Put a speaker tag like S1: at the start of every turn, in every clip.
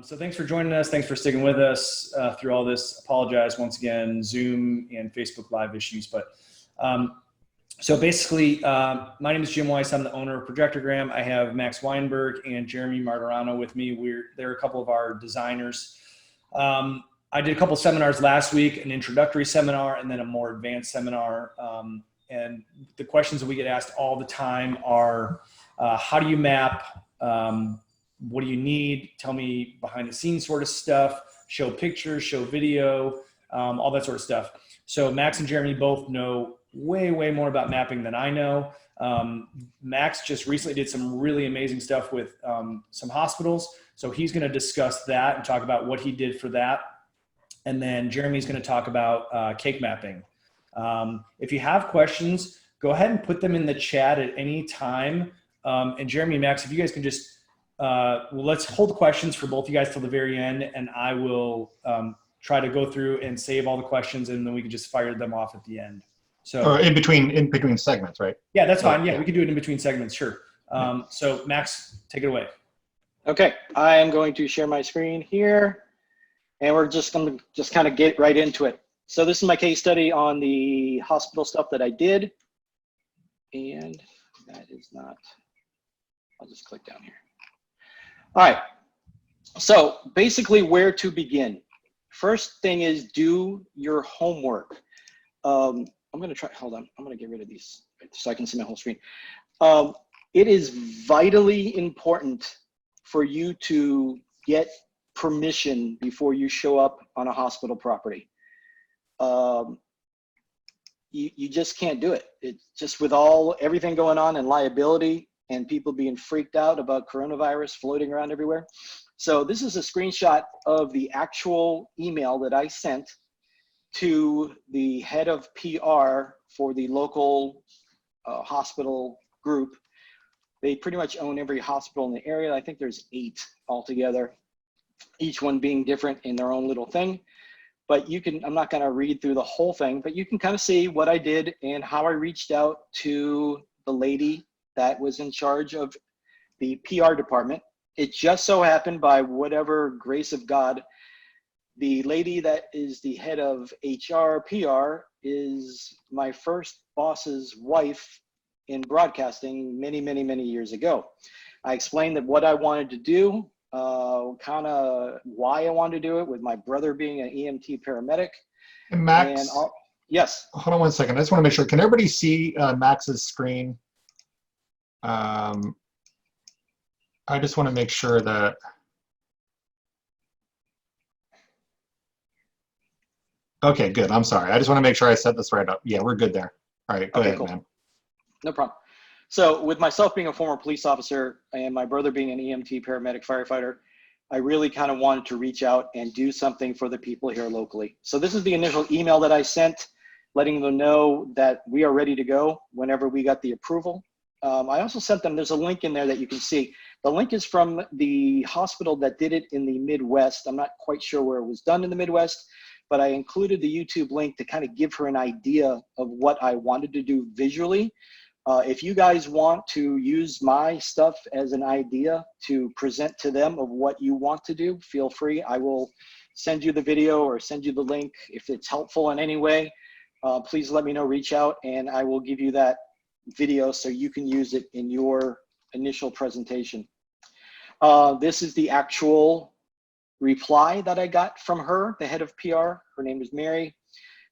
S1: So thanks for joining us. Thanks for sticking with us through all this. Apologize once again, Zoom and Facebook Live issues. But so basically, my name is Jim Weiss. I'm the owner of Projectorgram. I have Max Weinberg and Jeremy Martorano with me. They're a couple of our designers. I did a couple seminars last week, an introductory seminar and then a more advanced seminar. And the questions that we get asked all the time are, how do you map? What do you need? Tell me behind the scenes sort of stuff, show pictures, show video, all that sort of stuff. So Max and Jeremy both know way more about mapping than I know. Max just recently did some really amazing stuff with some hospitals. So he's going to discuss that and talk about what he did for that. And then Jeremy's going to talk about cake mapping. If you have questions, go ahead and put them in the chat at any time. And Jeremy and Max, if you guys can just, let's hold questions for both you guys till the very end, and I will try to go through and save all the questions, and then we can just fire them off at the end. So
S2: or in between segments, right?
S1: Yeah, that's fine. Yeah, we can do it in between segments, sure. So Max, take it away.
S3: Okay, I am going to share my screen here, and we're just going to kind of get right into it. So this is my case study on the hospital stuff that I did, and that is not, I'll just click down here. All right, so basically where to begin. First thing is do your homework. I'm gonna try, hold on, I'm gonna get rid of these so I can see my whole screen. It is vitally important for you to get permission before you show up on a hospital property. You just can't do it. It's just with everything going on and liability, and people being freaked out about coronavirus floating around everywhere. So this is a screenshot of the actual email that I sent to the head of PR for the local hospital group. They pretty much own every hospital in the area. I think there's 8 altogether, each one being different in their own little thing. But you can, I'm not gonna read through the whole thing, but you can kind of see what I did and how I reached out to the lady that was in charge of the PR department. It just so happened, by whatever grace of God, the lady that is the head of HR PR is my first boss's wife in broadcasting many years ago. I explained that what I wanted to do, kind of why I wanted to do it, with my brother being an EMT paramedic.
S2: And Max,
S3: and yes.
S2: Hold on one second. I just want to make sure. Can everybody see Max's screen? I just want to make sure that. Okay, good. I'm sorry. I just want to make sure I set this right up. Yeah, we're good there. All right, go ahead, cool. Man.
S3: No problem. So with myself being a former police officer and my brother being an EMT paramedic firefighter, I really kind of wanted to reach out and do something for the people here locally. So this is the initial email that I sent, letting them know that we are ready to go whenever we got the approval. I also sent them, there's a link in there that you can see. The link is from the hospital that did it in the Midwest. I'm not quite sure where it was done in the Midwest, but I included the YouTube link to kind of give her an idea of what I wanted to do visually. If you guys want to use my stuff as an idea to present to them of what you want to do, feel free. I will send you the video or send you the link. If it's helpful in any way, please let me know, reach out, and I will give you that video so you can use it in your initial presentation. This is the actual reply that I got from her, the head of PR. Her name is Mary.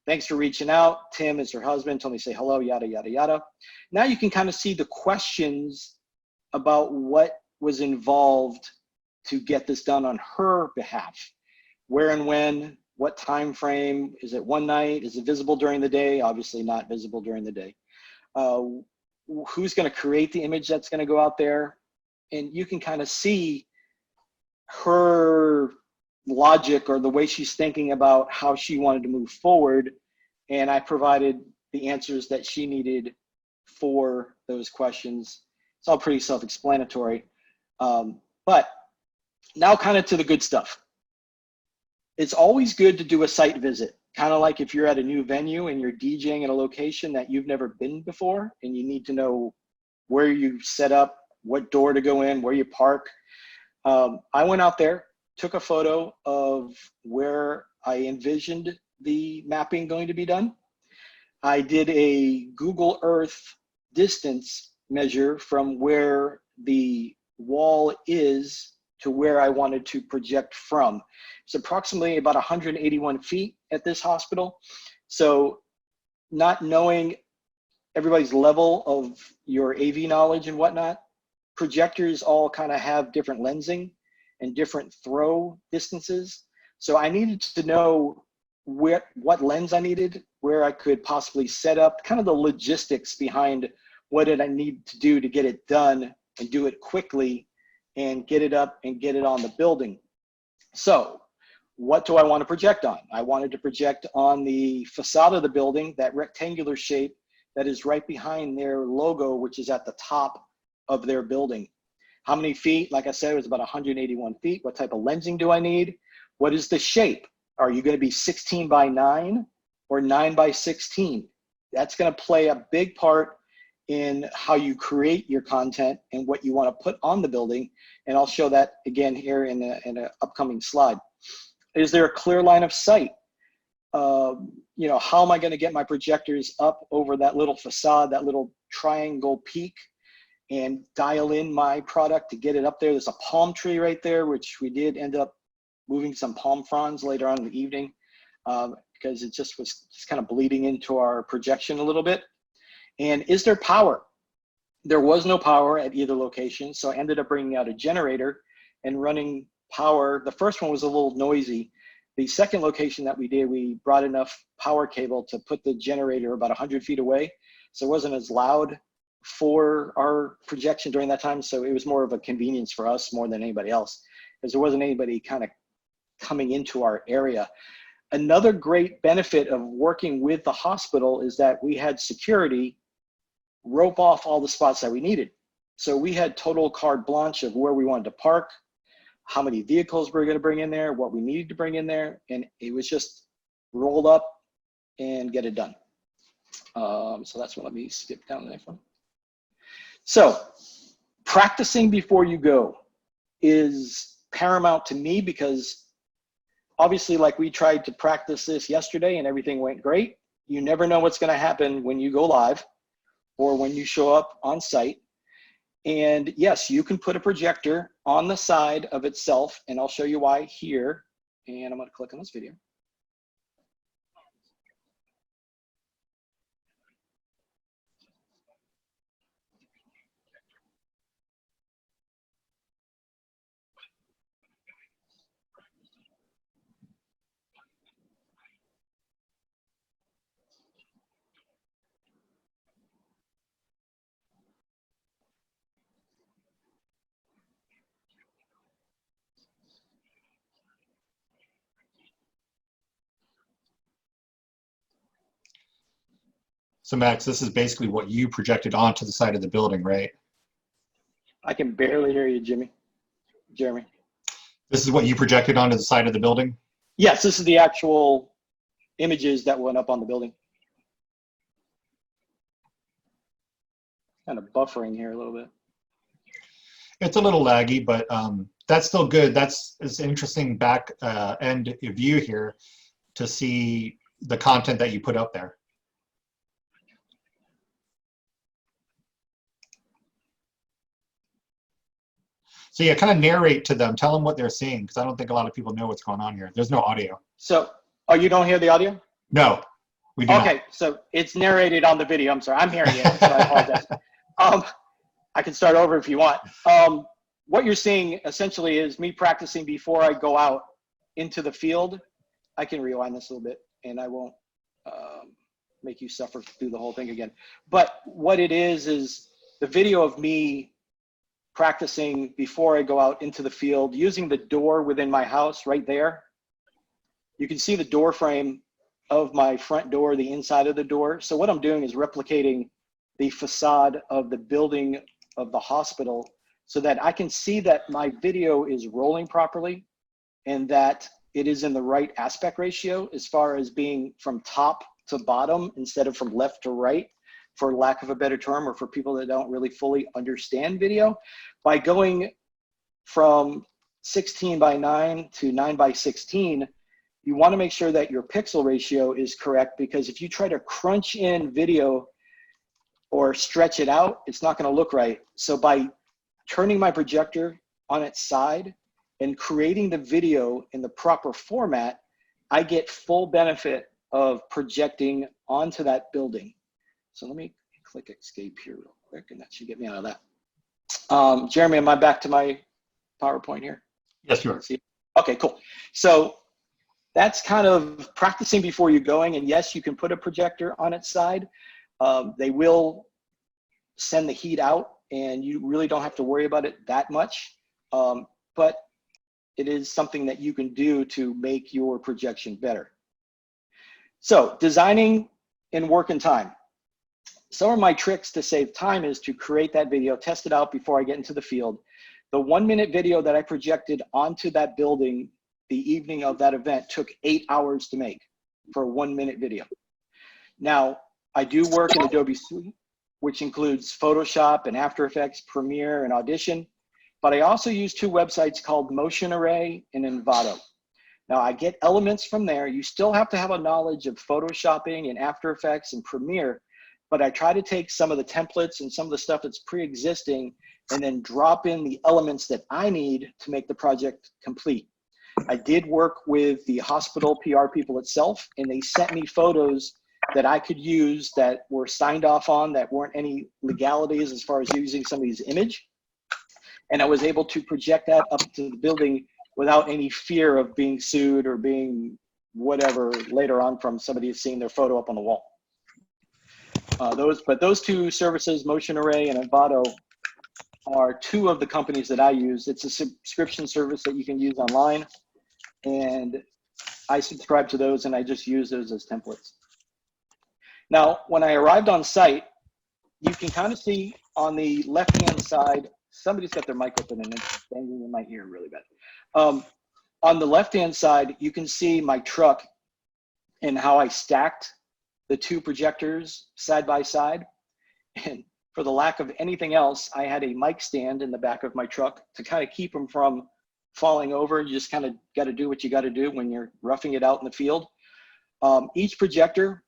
S3: Thanks for reaching out. Tim is her husband, told me to say hello, yada, yada, yada. Now you can kind of see the questions about what was involved to get this done on her behalf. Where and when, what time frame, is it one night, is it visible during the day? Obviously not visible during the day. Who's gonna create the image that's gonna go out there? And you can kind of see her logic or the way she's thinking about how she wanted to move forward, and I provided the answers that she needed for those questions. It's all pretty self-explanatory, but now kind of to the good stuff. It's always good to do a site visit, kind of like if you're at a new venue and you're DJing at a location that you've never been before and you need to know where you set up, what door to go in, where you park. I went out there took a photo of where I envisioned the mapping going to be done. I did a Google Earth distance measure from where the wall is to where I wanted to project from. It's approximately about 181 feet at this hospital. So not knowing everybody's level of your AV knowledge and whatnot, projectors all kind of have different lensing and different throw distances. So I needed to know what lens I needed, where I could possibly set up, kind of the logistics behind what did I need to do to get it done and do it quickly and get it up and get it on the building. So what do I want to project on? I wanted to project on the facade of the building, that rectangular shape that is right behind their logo, which is at the top of their building. How many feet? Like I said, it was about 181 feet. What type of lensing do I need? What is the shape? Are you going to be 16 by 9 or 9 by 16? That's going to play a big part in how you create your content and what you want to put on the building. And I'll show that again here in an upcoming slide. Is there a clear line of sight? You know, how am I going to get my projectors up over that little facade, that little triangle peak, and dial in my product to get it up there? There's a palm tree right there, which we did end up moving some palm fronds later on in the evening because it just was just kind of bleeding into our projection a little bit. And is there power? There was no power at either location, so I ended up bringing out a generator and running power. The first one was a little noisy. The second location that we did, we brought enough power cable to put the generator about 100 feet away, so it wasn't as loud for our projection during that time. So it was more of a convenience for us more than anybody else, because there wasn't anybody kind of coming into our area. Another great benefit of working with the hospital is that we had security rope off all the spots that we needed. So we had total carte blanche of where we wanted to park, how many vehicles we were going to bring in there, what we needed to bring in there, and it was just roll up and get it done. So that's what, let me skip down the next one. So practicing before you go is paramount to me, because obviously, like, we tried to practice this yesterday and everything went great. You never know what's going to happen when you go live or when you show up on site. And yes, you can put a projector on the side of itself, and I'll show you why here. And I'm going to click on this video.
S2: So Max, this is basically what you projected onto the side of the building, right?
S3: I can barely hear you, Jeremy.
S2: This is what you projected onto the side of the building?
S3: Yes, this is the actual images that went up on the building. Kind of buffering here a little bit.
S2: It's a little laggy, but that's still good. It's an interesting back end view here to see the content that you put up there. So yeah, kind of narrate to them. Tell them what they're seeing, because I don't think a lot of people know what's going on here. There's no audio.
S3: So, oh, you don't hear the audio?
S2: No, we do
S3: Okay, so it's narrated on the video. I'm sorry, I'm hearing it, so I apologize. I can start over if you want. What you're seeing essentially is me practicing before I go out into the field. I can rewind this a little bit, and I won't make you suffer through the whole thing again. But what it is the video of me practicing before I go out into the field, using the door within my house right there. You can see the door frame of my front door, the inside of the door. So what I'm doing is replicating the facade of the building of the hospital so that I can see that my video is rolling properly and that it is in the right aspect ratio as far as being from top to bottom instead of from left to right, for lack of a better term, or for people that don't really fully understand video. By going from 16 by 9 to 9 by 16, you want to make sure that your pixel ratio is correct, because if you try to crunch in video or stretch it out, it's not going to look right. So by turning my projector on its side and creating the video in the proper format, I get full benefit of projecting onto that building. So let me click escape here real quick, and that should get me out of that. Jeremy, am I back to my PowerPoint here?
S2: Yes, you are.
S3: Okay, cool. So that's kind of practicing before you're going. And yes, you can put a projector on its side. They will send the heat out, and you really don't have to worry about it that much. But it is something that you can do to make your projection better. So designing in work and time. Some of my tricks to save time is to create that video, test it out before I get into the field. The 1-minute video that I projected onto that building the evening of that event took 8 hours to make for a 1-minute video. Now, I do work in Adobe Suite, which includes Photoshop and After Effects, Premiere, and Audition. But I also use 2 websites called Motion Array and Envato. Now, I get elements from there. You still have to have a knowledge of Photoshopping and After Effects and Premiere, but I try to take some of the templates and some of the stuff that's pre-existing and then drop in the elements that I need to make the project complete. I did work with the hospital PR people itself, and they sent me photos that I could use that were signed off on, that weren't any legalities as far as using somebody's image. And I was able to project that up to the building without any fear of being sued or being whatever later on from somebody seeing their photo up on the wall. Those 2 services, Motion Array and Envato, are 2 of the companies that I use. It's a subscription service that you can use online, and I subscribe to those, and I just use those as templates. Now, when I arrived on site, you can kind of see on the left-hand side, somebody's got their mic open and it's banging in my ear really bad. On the left-hand side, you can see my truck and how I stacked the 2 projectors side by side. And for the lack of anything else, I had a mic stand in the back of my truck to kind of keep them from falling over. You just kind of got to do what you got to do when you're roughing it out in the field. Each projector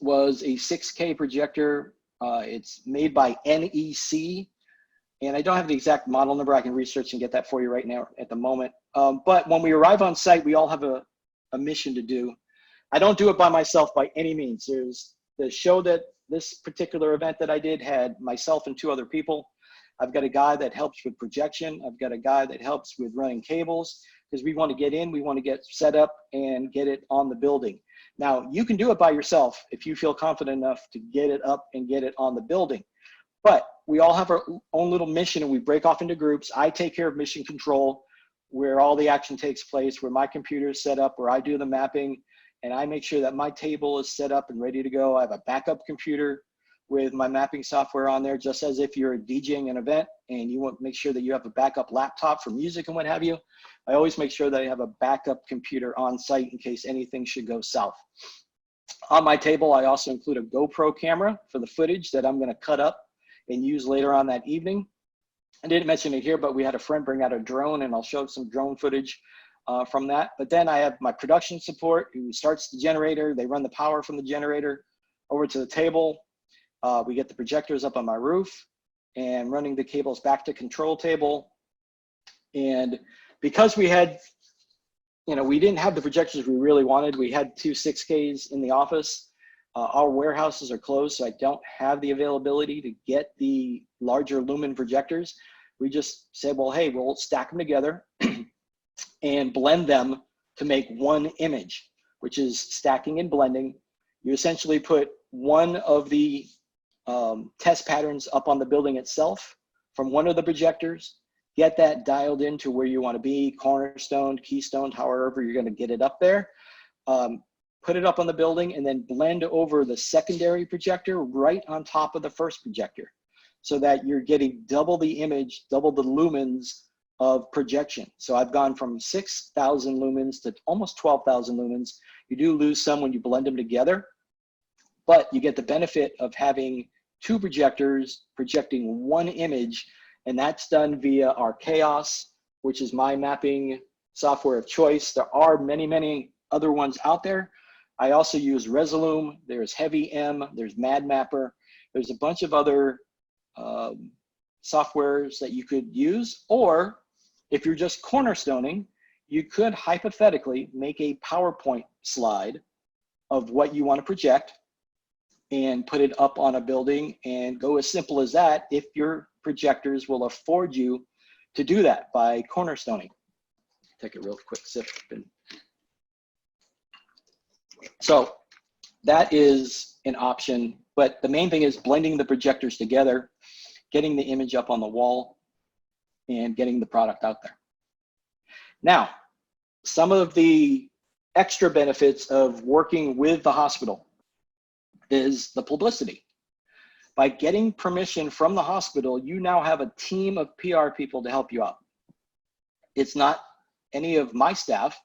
S3: was a 6K projector. It's made by NEC, and I don't have the exact model number. I can research and get that for you right now at the moment. But when we arrive on site, we all have a mission to do. I don't do it by myself by any means. There's the show that this particular event that I did had myself and 2 other people. I've got a guy that helps with projection. I've got a guy that helps with running cables, because we want to get in, we want to get set up and get it on the building. Now, you can do it by yourself if you feel confident enough to get it up and get it on the building. But we all have our own little mission, and we break off into groups. I take care of mission control, where all the action takes place, where my computer is set up, where I do the mapping, and I make sure that my table is set up and ready to go. I have a backup computer with my mapping software on there, just as if you're DJing an event and you want to make sure that you have a backup laptop for music and what have you. I always make sure that I have a backup computer on site in case anything should go south. On my table, I also include a GoPro camera for the footage that I'm going to cut up and use later on that evening. I didn't mention it here, but we had a friend bring out a drone, and I'll show some drone footage from that. But then I have my production support who starts the generator. They run the power from the generator over to the table. We get the projectors up on my roof and running the cables back to control table. And because we had, we didn't have the projectors we really wanted. We had 2 6Ks in the office. Our warehouses are closed, so I don't have the availability to get the larger lumen projectors. We just said, well, hey, we'll stack them together and blend them to make one image, which is stacking and blending. You essentially put one of the test patterns up on the building itself from one of the projectors, get that dialed into where you want to be, cornerstoned, keystoned, however you're going to get it up there. Put it up on the building and then blend over the secondary projector right on top of the first projector, so that you're getting double the image, double the lumens of projection. So I've gone from 6,000 lumens to almost 12,000 lumens. You do lose some when you blend them together, but you get the benefit of having 2 projectors projecting one image, and that's done via Arkaos which is my mapping software of choice. There are many, many other ones out there. I also use Resolume. There's Heavy M. There's Mad Mapper. There's a bunch of other softwares that you could use. Or if you're just cornerstoning, you could hypothetically make a PowerPoint slide of what you want to project and put it up on a building and go as simple as that if your projectors will afford you to do that by cornerstoning. Take a real quick sip. So that is an option, but the main thing is blending the projectors together, getting the image up on the wall, and getting the product out there. Now, some of the extra benefits of working with the hospital is the publicity. By getting permission from the hospital, you now have a team of PR people to help you out. It's not any of my staff.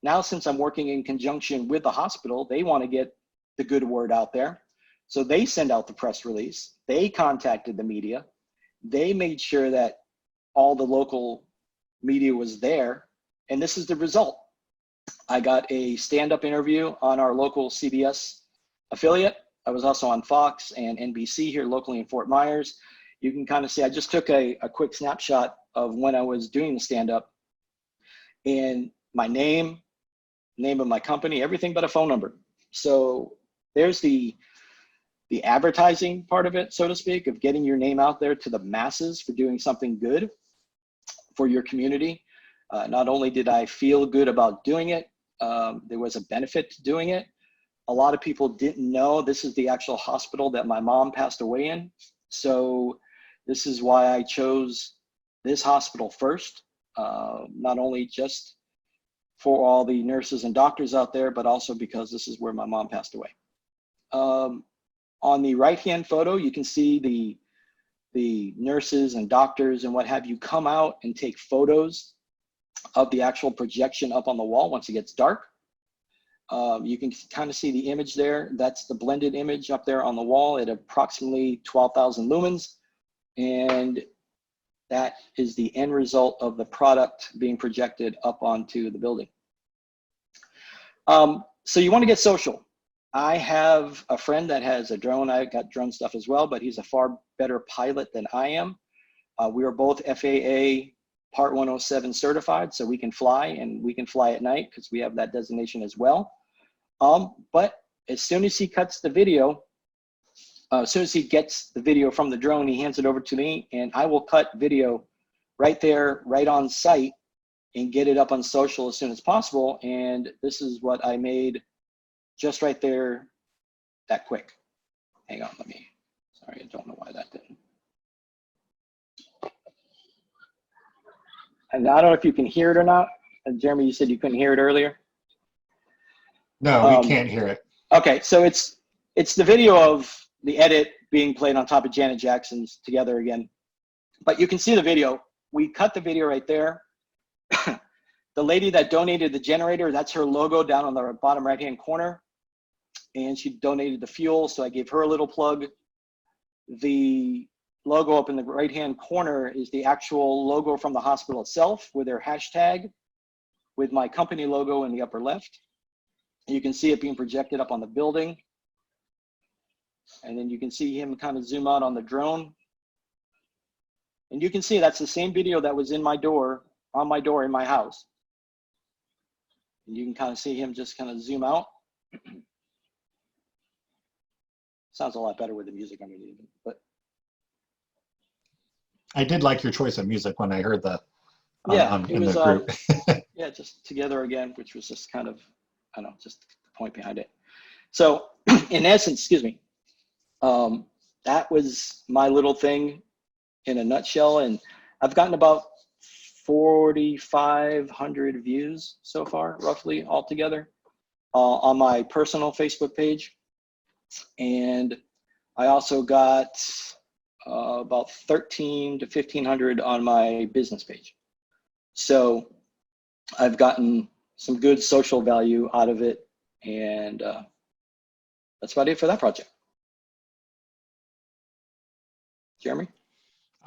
S3: Now, since I'm working in conjunction with the hospital, they want to get the good word out there. So they send out the press release. They contacted the media. They made sure that all the local media was there. And this is the result. I got a stand-up interview on our local CBS affiliate. I was also on Fox and NBC here locally in Fort Myers. You can kind of see, I just took a quick snapshot of when I was doing the stand-up, and my name of my company, everything but a phone number. So there's the advertising part of it, so to speak, of getting your name out there to the masses for doing something good for your community. Not only did I feel good about doing it, there was a benefit to doing it. A lot of people didn't know this is the actual hospital that my mom passed away in. So this is why I chose this hospital first, not only just for all the nurses and doctors out there, but also because this is where my mom passed away. On the right-hand photo, you can see the nurses and doctors and what have you come out and take photos of the actual projection up on the wall once it gets dark. You can kind of see the image there. That's the blended image up there on the wall at approximately 12,000 lumens. And that is the end result of the product being projected up onto the building. So you want to get social. I have a friend that has a drone. I got drone stuff as well, but he's a far better pilot than I am. We are both FAA Part 107 certified, so we can fly, and we can fly at night because we have that designation as well. But as soon as he cuts the video, as soon as he gets the video from the drone, he hands it over to me, and I will cut video right there, right on site, and get it up on social as soon as possible. And this is what I made just right there, that quick. Hang on, sorry, I don't know why that didn't. And I don't know if you can hear it or not. Jeremy, you said you couldn't hear it earlier.
S2: No, we can't hear it.
S3: Okay, so it's the video of the edit being played on top of Janet Jackson's Together Again. But you can see the video. We cut the video right there. The lady that donated the generator, that's her logo down on the bottom right-hand corner. And she donated the fuel, so I gave her a little plug. The logo up in the right-hand corner is the actual logo from the hospital itself with their hashtag with my company logo in the upper left. You can see it being projected up on the building. And then you can see him kind of zoom out on the drone. And you can see that's the same video that was in my door, on my door in my house. And you can kind of see him just kind of zoom out. Sounds a lot better with the music underneath it, but.
S2: I did like your choice of music when I heard the
S3: It was,
S2: the group.
S3: yeah, just Together Again, which was just kind of, I don't know, just the point behind it. So in essence, excuse me, that was my little thing in a nutshell. And I've gotten about 4,500 views so far, roughly altogether, on my personal Facebook page. And I also got about 1,300 to 1,500 on my business page. So I've gotten some good social value out of it, and that's about it for that project. Jeremy?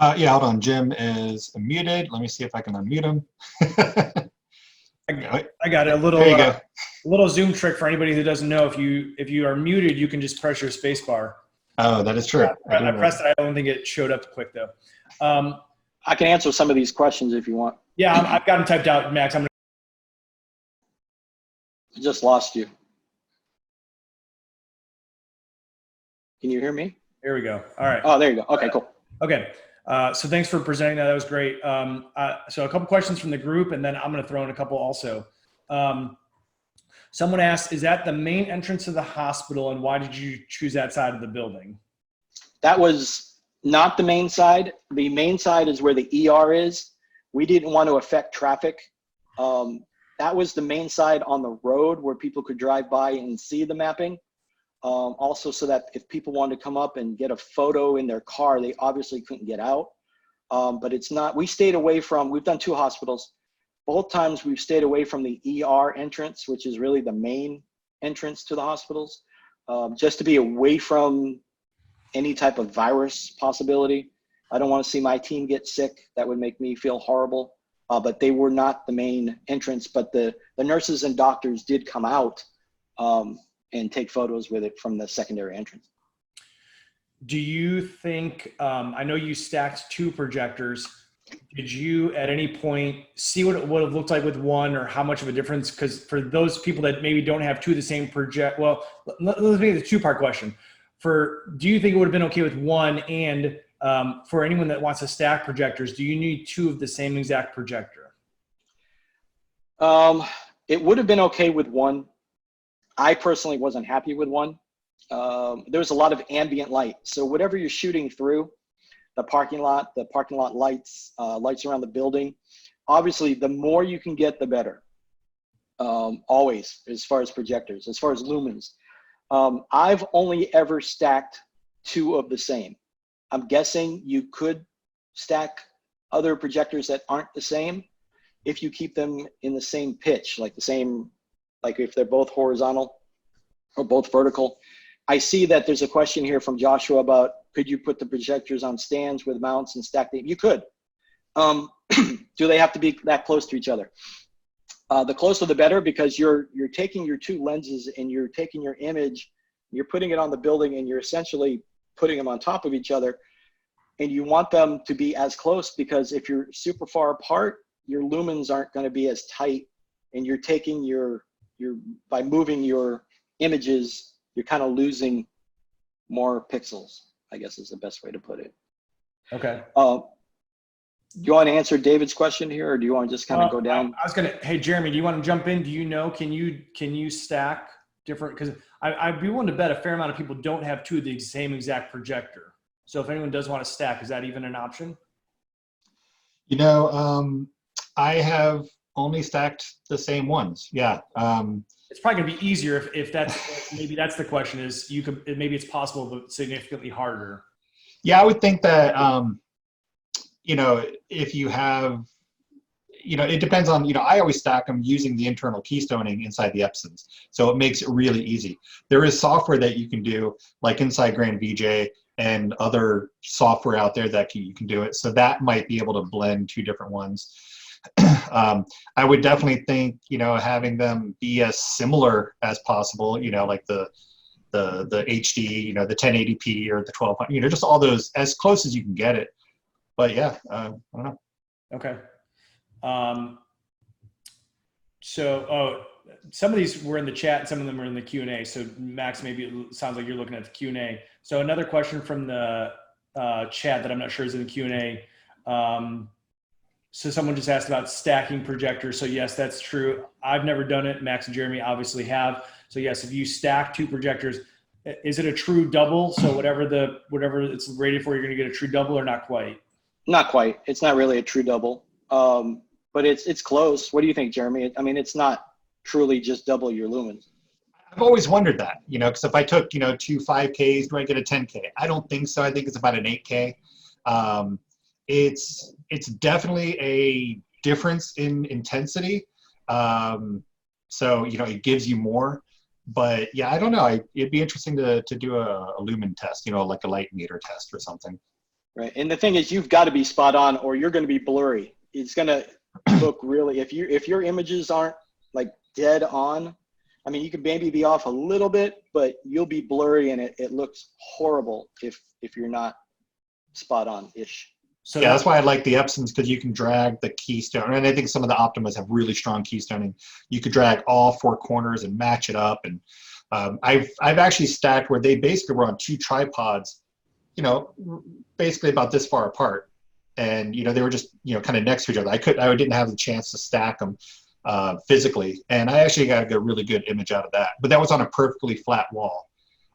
S2: Yeah, hold on. Jim is muted. Let me see if I can unmute him.
S1: I got it.
S2: There you go.
S1: A little Zoom trick for anybody who doesn't know. If you are muted, you can just press your space bar.
S2: Oh, that is true.
S1: I pressed it. I don't think it showed up quick though.
S3: I can answer some of these questions if you want.
S1: Yeah, I've got them typed out, Max.
S3: I just lost you. Can you hear me?
S1: Here we go. All right.
S3: Oh, there you go. Okay, cool.
S1: Okay. So thanks for presenting that. That was great. So a couple questions from the group, and then I'm going to throw in a couple also. Someone asked, is that the main entrance to the hospital, and why did you choose that side of the building?
S3: That was not the main side. The main side is where the ER is. We didn't want to affect traffic. That was the main side on the road where people could drive by and see the mapping. Also so that if people wanted to come up and get a photo in their car, they obviously couldn't get out. But it's not, we stayed away from, we've done 2 hospitals. Both times we've stayed away from the ER entrance, which is really the main entrance to the hospitals, just to be away from any type of virus possibility. I don't want to see my team get sick. That would make me feel horrible. But they were not the main entrance, but the nurses and doctors did come out and take photos with it from the secondary entrance.
S1: Do you think, I know you stacked 2 projectors. Did you at any point see what it would have looked like with one, or how much of a difference? Because for those people that maybe don't have 2 of the same well, let's make it a 2-part question. Do you think it would have been okay with one? And for anyone that wants to stack projectors, do you need 2 of the same exact projector?
S3: It would have been okay with one. I personally wasn't happy with one. There was a lot of ambient light. So whatever you're shooting through, the parking lot lights, lights around the building, obviously the more you can get, the better. Always, as far as projectors, as far as lumens. I've only ever stacked 2 of the same. I'm guessing you could stack other projectors that aren't the same if you keep them in the same pitch, like if they're both horizontal or both vertical. I see that there's a question here from Joshua about, could you put the projectors on stands with mounts and stack them? You could. Do they have to be that close to each other? The closer the better, because you're taking your 2 lenses and you're taking your image, you're putting it on the building, and you're essentially putting them on top of each other. And you want them to be as close, because if you're super far apart, your lumens aren't going to be as tight, and you're taking by moving your images, you're kind of losing more pixels, I guess is the best way to put it.
S1: Okay.
S3: Do you want to answer David's question here, or do you want to just kind of go down?
S1: Hey, Jeremy, do you want to jump in? Do you know, can you stack different? Because I'd be willing to bet a fair amount of people don't have 2 of the same exact projector. So if anyone does want to stack, is that even an option?
S2: You know, I have only stacked the same ones. Yeah.
S1: It's probably gonna be easier if that's, maybe that's the question, is maybe it's possible, but significantly harder.
S2: Yeah, I would think that, you know, if you have, you know, it depends on, you know, I always stack them using the internal keystoning inside the Epsons. So it makes it really easy. There is software that you can do, like inside Grand Vijay and other software out there that you can do it. So that might be able to blend 2 different ones. I would definitely think, you know, having them be as similar as possible, you know, like the HD, you know, the 1080p or the 1200, you know, just all those as close as you can get it. But yeah, I don't know.
S1: Okay. So, some of these were in the chat and some of them are in the Q&A. So Max, maybe it sounds like you're looking at the Q&A. So another question from the chat that I'm not sure is in the Q&A. So someone just asked about stacking projectors. So yes, that's true. I've never done it. Max and Jeremy obviously have. So yes, if you stack 2 projectors, is it a true double? So whatever it's rated for, you're going to get a true double, or not quite?
S3: Not quite. It's not really a true double, but it's close. What do you think, Jeremy? I mean, it's not truly just double your lumens.
S2: I've always wondered that, you know, because if I took, you know, 2 5Ks, do I get a 10K? I don't think so. I think it's about an 8K. It's definitely a difference in intensity. So, you know, it gives you more. But yeah, I don't know. It'd be interesting to do a lumen test, you know, like a light meter test or something.
S3: Right. And the thing is, you've got to be spot on or you're going to be blurry. It's going to look really, if your images aren't like dead on, I mean, you can maybe be off a little bit, but you'll be blurry and it looks horrible if you're not spot on-ish.
S1: So
S2: yeah, that's why I like the Epsons, because you can drag the keystone, and I think some of the Optimas have really strong keystoning. You could drag all four corners and match it up, and I've actually stacked where they basically were on two tripods, you know, basically about this far apart, and you know they were just kind of next to each other. I didn't have the chance to stack them physically, and I actually got a really good image out of that. But that was on a perfectly flat wall.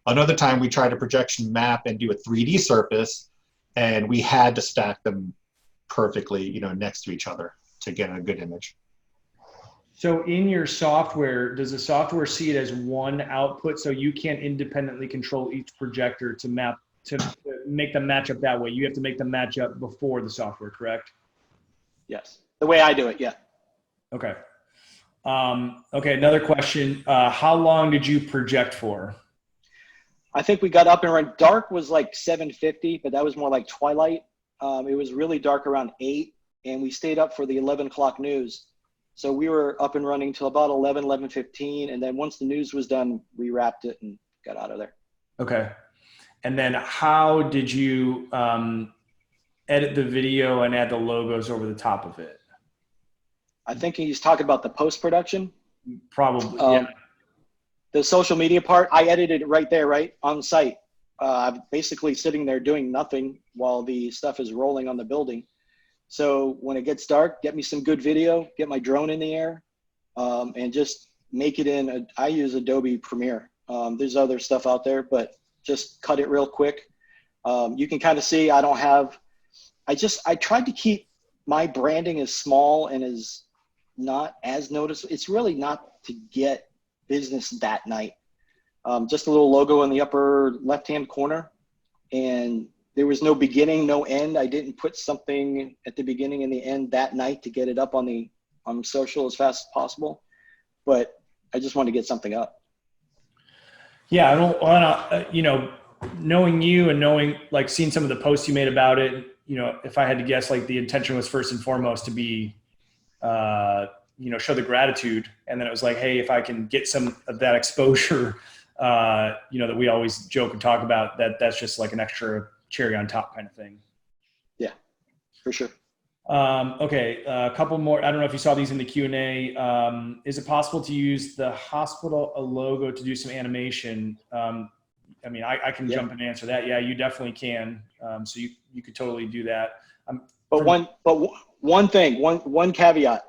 S2: Another time we tried to projection map and do a 3D surface, and we had to stack them perfectly, next to each other to get a good image.
S1: So in your software, does the software see it as one output, so you can't independently control each projector to make them match up that way? You have to make them match up before the software, correct?
S3: Yes, the way I do it, yeah.
S1: Okay. Okay, another question. How long did you project for?
S3: I think we got up and running. Dark was like 7:50, but that was more like twilight. It was really dark around 8, and we stayed up for the 11 o'clock news. So we were up and running till about 11:15, and then once the news was done, we wrapped it and got out of there.
S1: Okay. And then how did you edit the video and add the logos over the top of it?
S3: I think he's talking about the post-production.
S1: Probably, yeah.
S3: The social media part, I edited it right there, right on site. I'm basically sitting there doing nothing while the stuff is rolling on the building. So when it gets dark, get me some good video, get my drone in the air, and just make it in. I use Adobe Premiere. There's other stuff out there, but just cut it real quick. You can kind of see I tried to keep my branding as small and as not as noticeable. It's really not to get business that night. Just a little logo in the upper left-hand corner, and there was no beginning, no end. I didn't put something at the beginning and the end that night to get it up on social as fast as possible, but I just wanted to get something up.
S1: Yeah, I don't want to, knowing you and knowing, like, seeing some of the posts you made about it, if I had to guess, like, the intention was first and foremost to be, show the gratitude. And then it was like, hey, if I can get some of that exposure, that we always joke and talk about, that's just like an extra cherry on top kind of thing.
S3: Yeah, for sure.
S1: Okay. A couple more. I don't know if you saw these in the Q&A. Is it possible to use the hospital logo to do some animation? I mean, I can jump and answer that. Yeah, you definitely can. So you could totally do that. One
S3: caveat.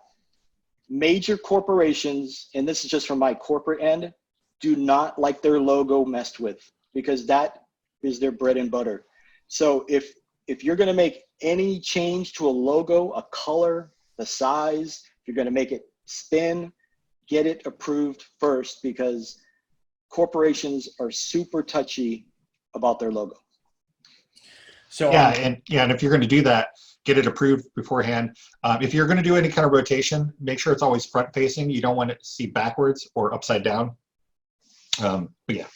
S3: Major corporations, and this is just from my corporate end, do not like their logo messed with, because that is their bread and butter. So if you're going to make any change to a logo, a color, the size, if you're going to make it spin, get it approved first, because corporations are super touchy about their logo.
S1: So
S2: and if you're going to do that, get it approved beforehand. If you're going to do any kind of rotation, make sure it's always front facing. You don't want it to see backwards or upside down. But yeah.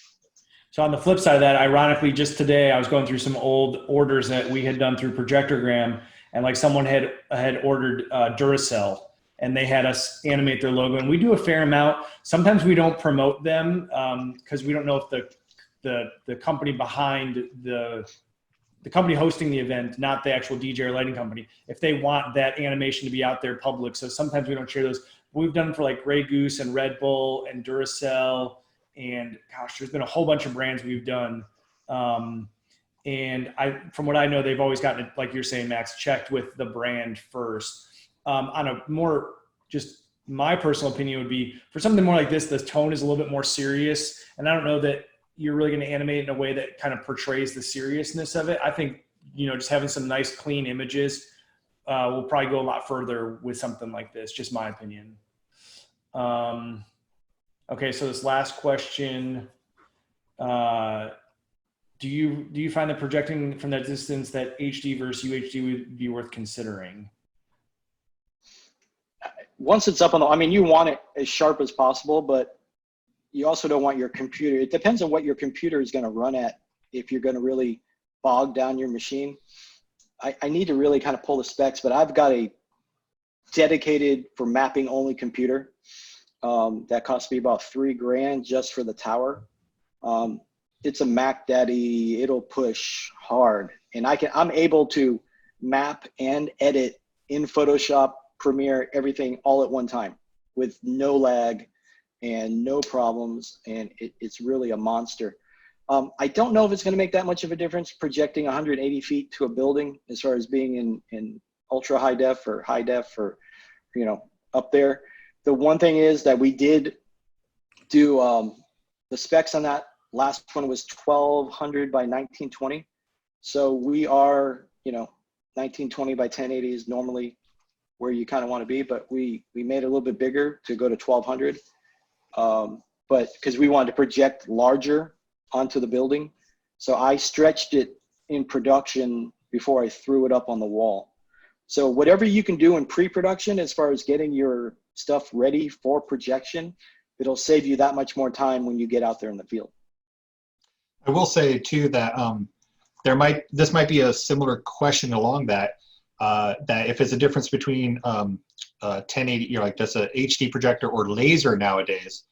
S1: So on the flip side of that, ironically, just today I was going through some old orders that we had done through Projectorgram, and like someone had ordered Duracell, and they had us animate their logo. And we do a fair amount. Sometimes we don't promote them because we don't know if the company behind the company hosting the event, not the actual DJ or lighting company, if they want that animation to be out there public. So sometimes we don't share those. We've done for like Grey Goose and Red Bull and Duracell, and gosh, there's been a whole bunch of brands we've done. And from what I know, they've always gotten it, like you're saying, Max, checked with the brand first. On a more, just my personal opinion would be, for something more like this, the tone is a little bit more serious. And I don't know that you're really going to animate in a way that kind of portrays the seriousness of it. I think, just having some nice, clean images will probably go a lot further with something like this, just my opinion. Okay, so this last question, do you find that projecting from that distance, that HD versus UHD would be worth considering?
S3: Once it's up you want it as sharp as possible, but you also don't want your computer. It depends on what your computer is going to run at. If you're going to really bog down your machine, I need to really kind of pull the specs, but I've got a dedicated for mapping only computer that cost me about $3,000 just for the tower. It's a Mac Daddy. It'll push hard, and I'm able to map and edit in Photoshop, Premiere, everything all at one time with no lag and no problems, and it's really a monster. I don't know if it's going to make that much of a difference projecting 180 feet to a building as far as being in ultra high def or high def or, you know, up there. The one thing is that we did do the specs on that last one was 1200 by 1920. So we are, you know, 1920 by 1080 is normally where you kind of want to be, but we made it a little bit bigger to go to 1200. But because we wanted to project larger onto the building. So I stretched it in production before I threw it up on the wall. So whatever you can do in pre-production as far as getting your stuff ready for projection, it'll save you that much more time when you get out there in the field.
S2: I will say too that this might be a similar question along that, that if it's a difference between 1080, you know, like just a HD projector or laser nowadays.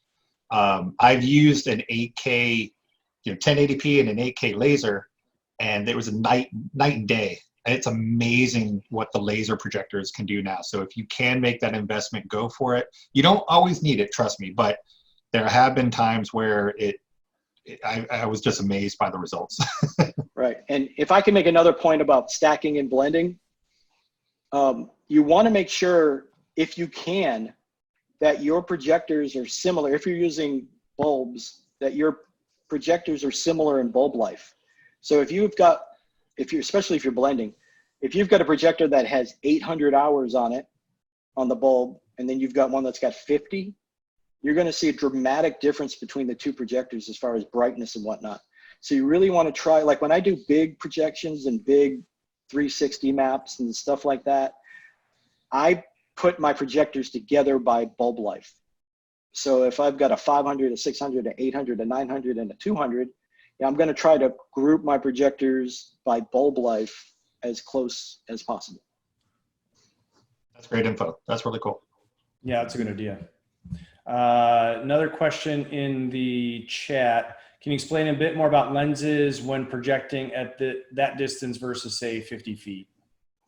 S2: I've used an 8K, you know, 1080p and an 8K laser, and it was a night and day. And it's amazing what the laser projectors can do now. So if you can make that investment, go for it. You don't always need it, trust me, but there have been times where I was just amazed by the results.
S3: Right. And if I can make another point about stacking and blending, you want to make sure, if you can, that your projectors are similar. If you're using bulbs, that your projectors are similar in bulb life. So especially if you're blending, if you've got a projector that has 800 hours on it, on the bulb, and then you've got one that's got 50, you're going to see a dramatic difference between the two projectors as far as brightness and whatnot. So you really want to try, like when I do big projections and big 360 maps and stuff like that, I put my projectors together by bulb life. So if I've got a 500, a 600, an 800, a 900, and a 200, I'm going to try to group my projectors by bulb life as close as possible.
S2: That's great info. That's really cool.
S1: Yeah, that's a good idea. Another question in the chat. Can you explain a bit more about lenses when projecting at that distance versus, say, 50 feet?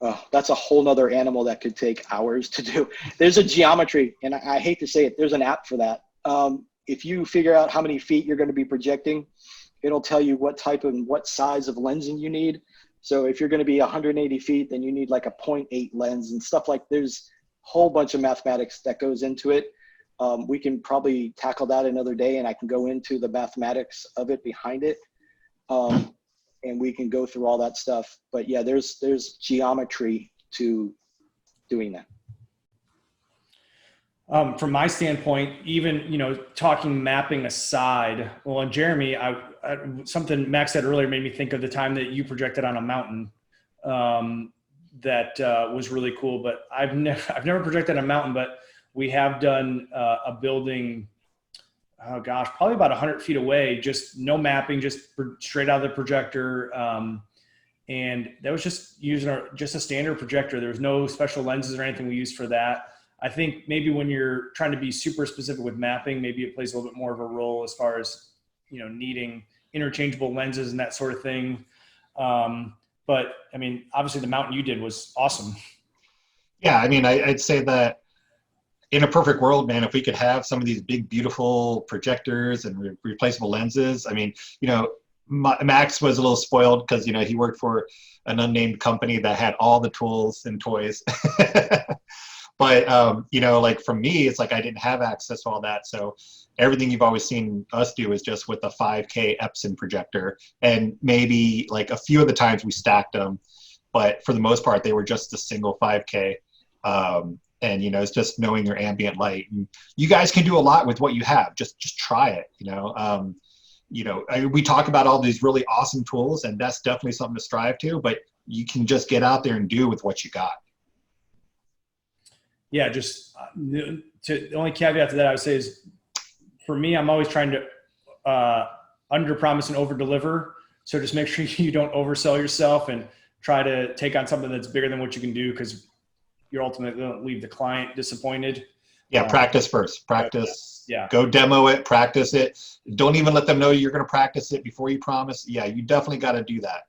S3: Oh, that's a whole nother animal that could take hours to do. There's a geometry, and I hate to say it, there's an app for that. If you figure out how many feet you're going to be projecting, it'll tell you what type and what size of lensing you need. So if you're going to be 180 feet, then you need like a 0.8 lens and stuff like. There's a whole bunch of mathematics that goes into it. We can probably tackle that another day, and I can go into the mathematics of it behind it. And we can go through all that stuff. But yeah, there's geometry to doing that.
S1: From my standpoint, even, you know, talking mapping aside, well, and Jeremy, something Max said earlier made me think of the time that you projected on a mountain. That was really cool. But I've never projected on a mountain, but we have done a building. Oh gosh, probably about 100 feet away, just no mapping, just straight out of the projector. And that was just using just a standard projector. There was no special lenses or anything we used for that. I think maybe when you're trying to be super specific with mapping, maybe it plays a little bit more of a role as far as, you know, needing interchangeable lenses and that sort of thing. But I mean, obviously the mountain you did was awesome.
S2: Yeah, I mean, I'd say that in a perfect world, man, if we could have some of these big, beautiful projectors and replaceable lenses, I mean, you know, Max was a little spoiled because, you know, he worked for an unnamed company that had all the tools and toys. But, you know, like for me, it's like I didn't have access to all that. So everything you've always seen us do is just with a 5K Epson projector. And maybe like a few of the times we stacked them. But for the most part, they were just a single 5K. And, you know, it's just knowing your ambient light. And you guys can do a lot with what you have. Just try it, you know. You know, we talk about all these really awesome tools, and that's definitely something to strive to. But you can just get out there and do with what you got.
S1: Yeah, just the only caveat to that I would say is, for me, I'm always trying to under promise and over deliver. So just make sure you don't oversell yourself and try to take on something that's bigger than what you can do, because you're ultimately going to leave the client disappointed.
S2: Yeah, practice first. Practice.
S1: Yeah.
S2: Go demo it, practice it. Don't even let them know you're going to practice it before you promise. Yeah, you definitely got to do that.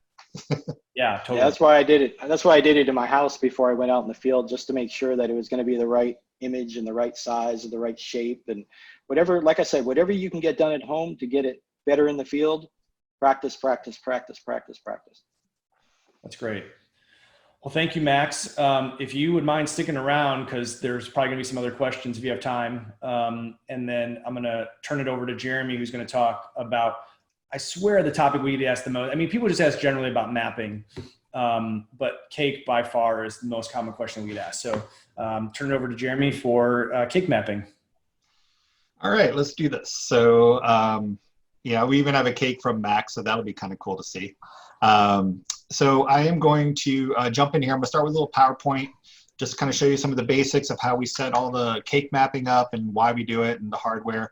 S1: Yeah, totally.
S3: Yeah, that's why I did it. That's why I did it in my house before I went out in the field, just to make sure that it was going to be the right image and the right size and the right shape and whatever. Like I said, whatever you can get done at home to get it better in the field, practice, practice, practice, practice, practice.
S1: That's great. Well, thank you, Max. If you would mind sticking around, because there's probably going to be some other questions if you have time. And then I'm going to turn it over to Jeremy, who's going to talk about, I swear, the topic we get asked the most. I mean, people just ask generally about mapping, but cake by far is the most common question we get asked. So turn it over to Jeremy for cake mapping.
S2: All right, let's do this. So yeah, we even have a cake from Max, so that'll be kind of cool to see. So I am going to jump in here. I'm going to start with a little PowerPoint, just to kind of show you some of the basics of how we set all the cake mapping up and why we do it and the hardware.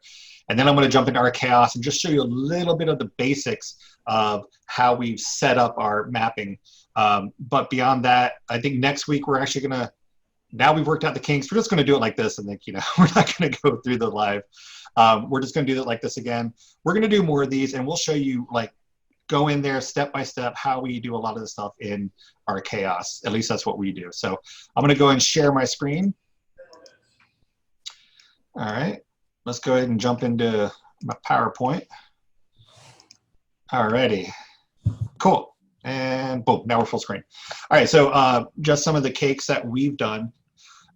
S2: And then I'm going to jump into Arkaos and just show you a little bit of the basics of how we've set up our mapping. But beyond that, I think next week we're actually going to, now we've worked out the kinks, we're just going to do it like this. And think, you know, we're not going to go through the live. We're just going to do it like this again. We're going to do more of these, and we'll show you, like, go in there step by step how we do a lot of the stuff in Arkaos. At least that's what we do. So I'm going to go and share my screen. All right, let's go ahead and jump into my PowerPoint. All righty, cool. And boom, now we're full screen. All right, so just some of the cakes that we've done.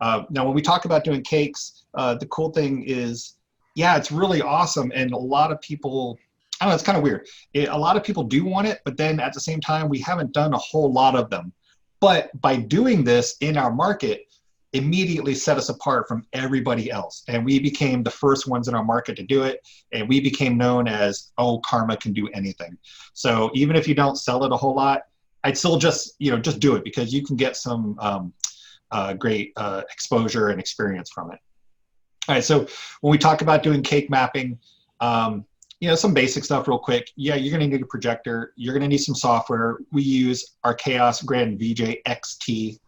S2: Now, when we talk about doing cakes, the cool thing is, yeah, it's really awesome. And a lot of people, I don't know, it's kind of weird. A lot of people do want it, but then at the same time, we haven't done a whole lot of them. But by doing this in our market, immediately set us apart from everybody else. And we became the first ones in our market to do it. And we became known as, oh, Karma can do anything. So even if you don't sell it a whole lot, I'd still just, you know, just do it, because you can get some great exposure and experience from it. All right, so when we talk about doing cake mapping, you know, some basic stuff real quick. Yeah, you're gonna need a projector. You're gonna need some software. We use Arkaos Grand Vijay XT.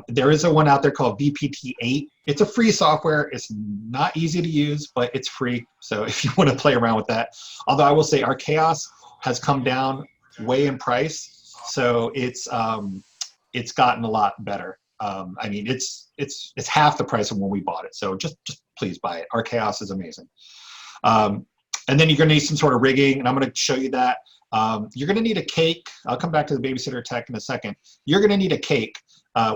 S2: There is a one out there called VPT8. It's a free software. It's not easy to use, but it's free. So if you wanna play around with that. Although I will say Arkaos has come down way in price. So it's gotten a lot better. I mean, it's half the price of when we bought it. So just please buy it. Arkaos is amazing. And then you're going to need some sort of rigging, and I'm going to show you that. You're going to need a cake. I'll come back to the babysitter tech in a second. You're going to need a cake.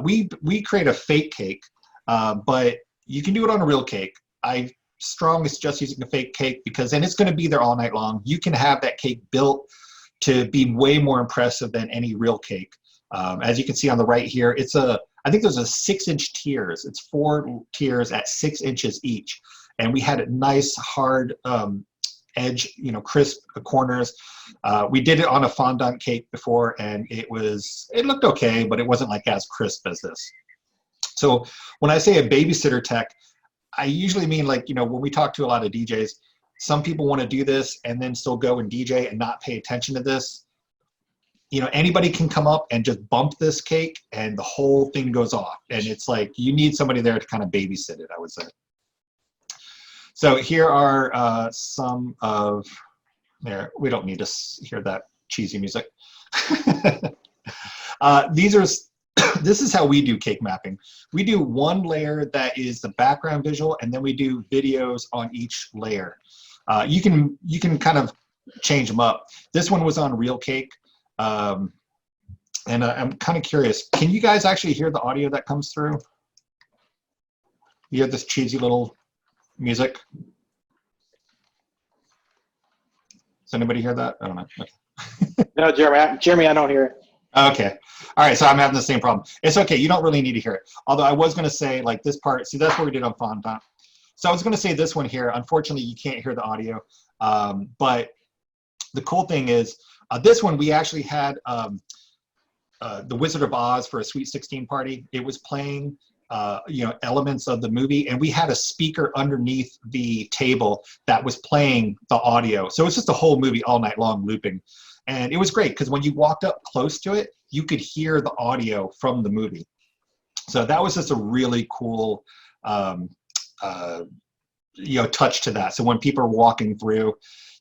S2: We create a fake cake, but you can do it on a real cake. I strongly suggest using a fake cake, because then it's going to be there all night long. You can have that cake built to be way more impressive than any real cake. As you can see on the right here, I think there's a 6-inch tiers. It's 4 tiers at 6 inches each. And we had a nice hard edge, you know, crisp corners. We did it on a fondant cake before, and it looked okay, but it wasn't like as crisp as this. So when I say a babysitter tech, I usually mean, like, you know, when we talk to a lot of DJs, some people want to do this and then still go and DJ and not pay attention to this. You know, anybody can come up and just bump this cake and the whole thing goes off. And it's like, you need somebody there to kind of babysit it, I would say. So here are some of, there, we don't need to hear that cheesy music. This is how we do cake mapping. We do one layer that is the background visual, and then we do videos on each layer. You can kind of change them up. This one was on real cake. And I'm kind of curious, can you guys actually hear the audio that comes through? You hear this cheesy little music? Does anybody hear that? I don't know. Okay.
S3: No, Jeremy, I don't hear it.
S2: Okay. All right, so I'm having the same problem. It's okay, you don't really need to hear it. Although I was gonna say, like, this part, see, that's what we did on fondant. So I was gonna say this one here, unfortunately you can't hear the audio, but the cool thing is, this one we actually had The Wizard of Oz for a Sweet 16 party. It was playing you know, elements of the movie, and we had a speaker underneath the table that was playing the audio. So it's just a whole movie all night long looping. And it was great, because when you walked up close to it, you could hear the audio from the movie. So that was just a really cool, touch to that. So when people are walking through,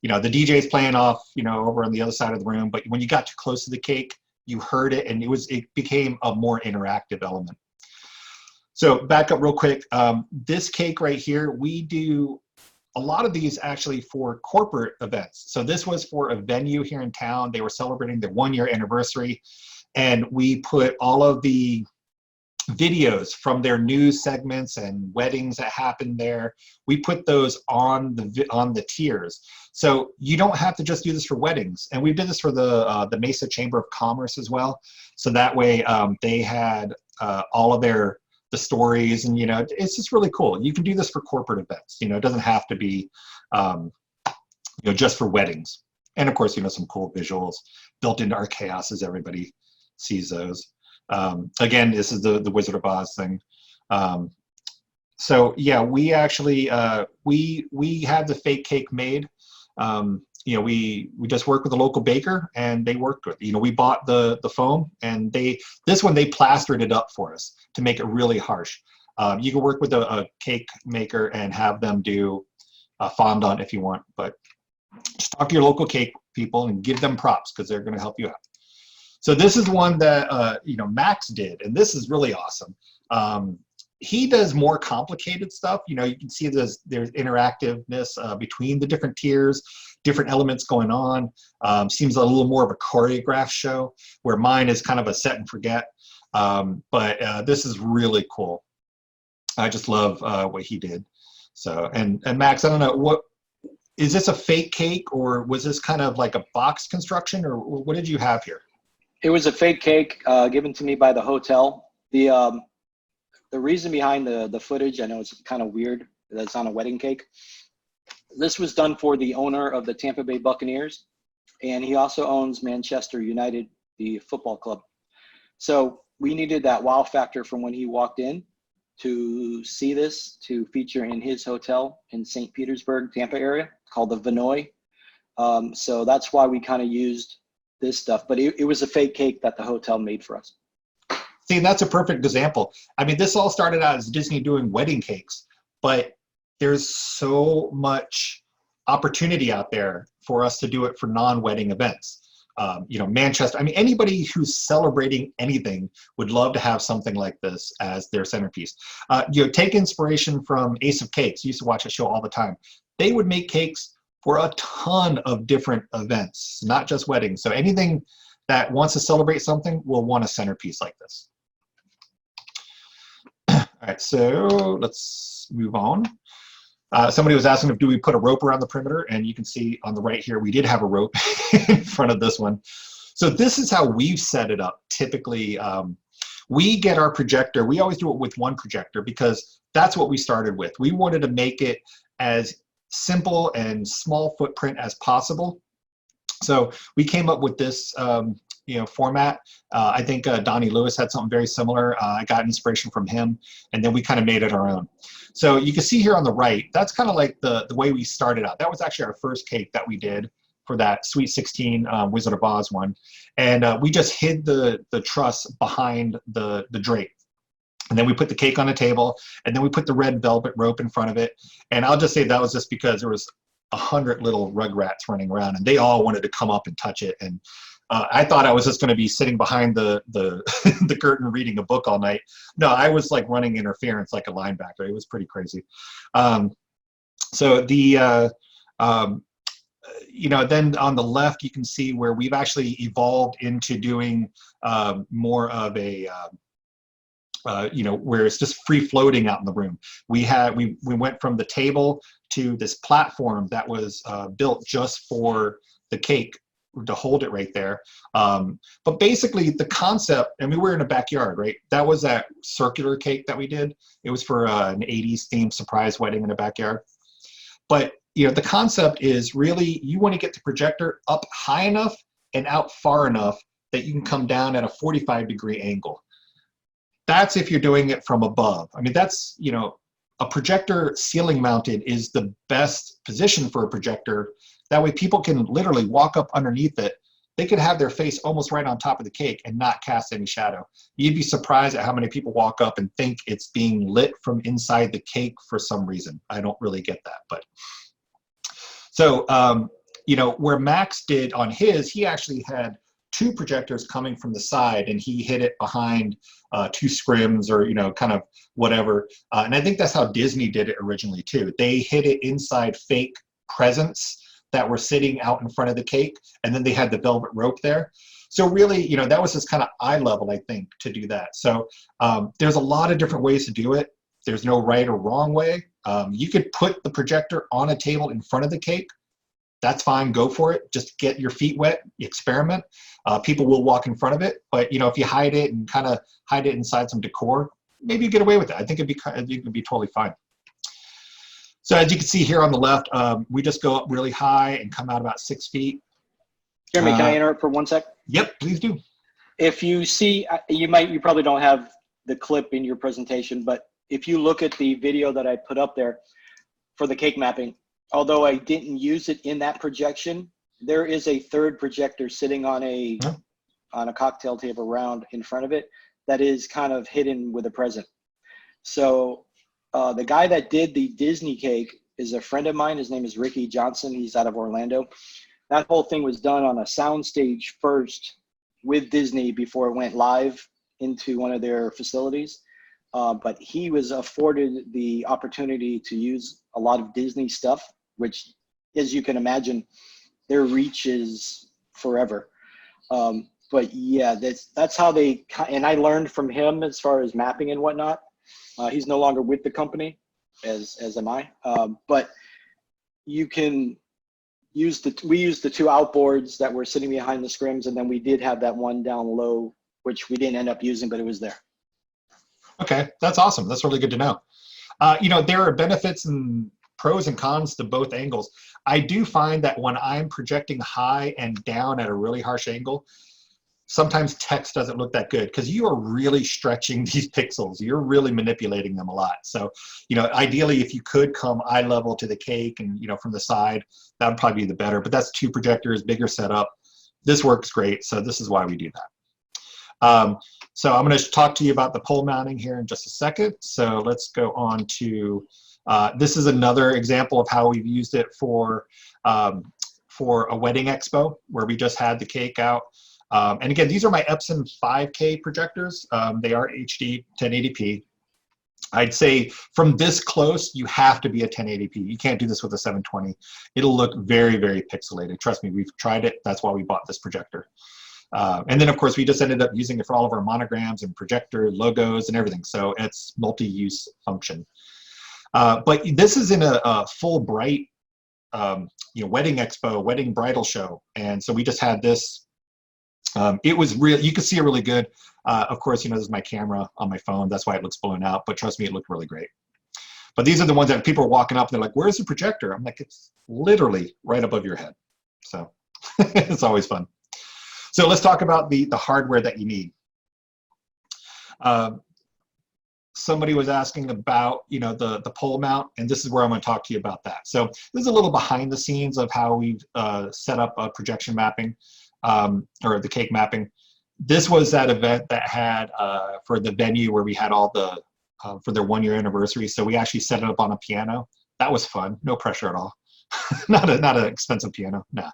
S2: the DJ's playing off, over on the other side of the room, but when you got too close to the cake, you heard it, and it became a more interactive element. So back up real quick. This cake right here, we do a lot of these actually for corporate events. So this was for a venue here in town. They were celebrating their 1-year anniversary, and we put all of the videos from their news segments and weddings that happened there. We put those on the tiers. So you don't have to just do this for weddings. And we did this for the Mesa Chamber of Commerce as well. So that way they had all of the stories, and it's just really cool. You can do this for corporate events. It doesn't have to be just for weddings. And of course, some cool visuals built into Arkaos as everybody sees those. Again, this is the Wizard of Oz thing. So yeah, we actually we had the fake cake made. We just worked with a local baker, and they worked with, we bought the foam, and this one they plastered it up for us to make it really harsh. You can work with a cake maker and have them do fondant if you want, but just talk to your local cake people and give them props, because they're going to help you out. So this is one that Max did, and this is really awesome. He does more complicated stuff. You can see there's interactiveness between the different tiers, different elements going on. Seems a little more of a choreographed show, where mine is kind of a set and forget. But this is really cool. I just love what he did. So, and Max, I don't know, is this a fake cake, or was this kind of like a box construction, or what did you have here?
S3: It was a fake cake given to me by the hotel. The reason behind the footage, I know it's kind of weird that it's on a wedding cake. This was done for the owner of the Tampa Bay Buccaneers, and he also owns Manchester United, the football club. So we needed that wow factor from when he walked in to see this, to feature in his hotel in St. Petersburg, Tampa area, called the Vinoy. So that's why we kind of used this stuff, but it was a fake cake that the hotel made for us.
S2: See, that's a perfect example. I mean, this all started out as Disney doing wedding cakes, but there's so much opportunity out there for us to do it for non-wedding events. Manchester, I mean, anybody who's celebrating anything would love to have something like this as their centerpiece. Take inspiration from Ace of Cakes. You used to watch a show all the time. They would make cakes for a ton of different events, not just weddings. So anything that wants to celebrate something will want a centerpiece like this. All right, so let's move on. Somebody was asking, do we put a rope around the perimeter? And you can see on the right here, we did have a rope in front of this one. So this is how we've set it up. Typically, we get our projector. We always do it with one projector, because that's what we started with. We wanted to make it as simple and small footprint as possible. So we came up with this format. I think Donnie Lewis had something very similar. I got inspiration from him, and then we kind of made it our own. So you can see here on the right, that's kind of like the way we started out. That was actually our first cake that we did for that Sweet 16 Wizard of Oz one. And we just hid the truss behind the drape. And then we put the cake on a table, and then we put the red velvet rope in front of it. And I'll just say that was just because there was 100 little rugrats running around, and they all wanted to come up and touch it. And I thought I was just going to be sitting behind the the curtain reading a book all night. No, I was like running interference like a linebacker. It was pretty crazy. So the then on the left you can see where we've actually evolved into doing more of a where it's just free floating out in the room. We went from the table to this platform that was built just for the cake, to hold it right there. But basically the concept, and we were in a backyard, right? That was that circular cake that we did. It was for an 80s themed surprise wedding in a backyard. But the concept is really, you want to get the projector up high enough and out far enough that you can come down at a 45-degree angle. That's if you're doing it from above. I mean, that's, a projector ceiling mounted is the best position for a projector. That way people can literally walk up underneath it they could have their face almost right on top of the cake and not cast any shadow. You'd be surprised at how many people walk up and think it's being lit from inside the cake for some reason. I don't really get that, but. So, you know, where Max did on his, he actually had 2 projectors coming from the side, and he hid it behind 2 scrims or, you know, kind of whatever. And I think that's how Disney did it originally too. They hid it inside fake presents that were sitting out in front of the cake, and then they had the velvet rope there. So really, you know, that was just kind of eye level, I think, to do that. So there's a lot of different ways to do it. There's no right or wrong way. You could put the projector on a table in front of the cake. That's fine, go for it. Just get your feet wet, experiment. People will walk in front of it, but you know, if you hide it and kind of hide it inside some decor, maybe you get away with it. I think it'd be totally fine. So as you can see here on the left, we just go up really high and come out about 6 feet.
S3: Jeremy, can I interrupt for 1 sec?
S2: Yep, please do.
S3: If you see, you probably don't have the clip in your presentation, but if you look at the video that I put up there for the cake mapping, although I didn't use it in that projection, there is a 3rd projector sitting on a cocktail table round in front of it that is kind of hidden with a present. So the guy that did the Disney cake is a friend of mine. His name is Ricky Johnson. He's out of Orlando. That whole thing was done on a soundstage first with Disney before it went live into one of their facilities. But he was afforded the opportunity to use a lot of Disney stuff, which, as you can imagine, their reach is forever. But yeah, that's how they, and I learned from him as far as mapping and whatnot. He's no longer with the company, as am I. But you can use we used the 2 outboards that were sitting behind the scrims, and then we did have that one down low, which we didn't end up using, but it was there.
S2: Okay, that's awesome. That's really good to know. You know, there are benefits and pros and cons to both angles. I do find that when I'm projecting high and down at a really harsh angle, sometimes text doesn't look that good because you are really stretching these pixels. You're really manipulating them a lot. So, you know, ideally, if you could come eye level to the cake and, you know, from the side, that would probably be the better. But that's 2 projectors, bigger setup. This works great. So this is why we do that. So I'm going to talk to you about the pole mounting here in just a second. So let's go on to, this is another example of how we've used it for a wedding expo where we just had the cake out. And again, these are my Epson 5K projectors. They are HD 1080p. I'd say from this close, you have to be a 1080p. You can't do this with a 720. It'll look very, very pixelated. Trust me, we've tried it. That's why we bought this projector. And then, of course, we just ended up using it for all of our monograms and projector logos and everything. So it's multi-use function. But this is in a full bright, you know, wedding expo, wedding bridal show. And so we just had this. It was real. You could see it really good. Of course, you know, this is my camera on my phone. That's why it looks blown out. But trust me, it looked really great. But these are the ones that people are walking up and they're like, where's the projector? I'm like, it's literally right above your head. So it's always fun. So let's talk about the hardware that you need. Somebody was asking about, you know, the pole mount, and this is where I'm going to talk to you about that. So this is a little behind the scenes of how we've set up a projection mapping, or the cake mapping. This was that event that had for the venue where we had all the for their 1-year anniversary. So we actually set it up on a piano. That was fun. No pressure at all. not an expensive piano. Nah.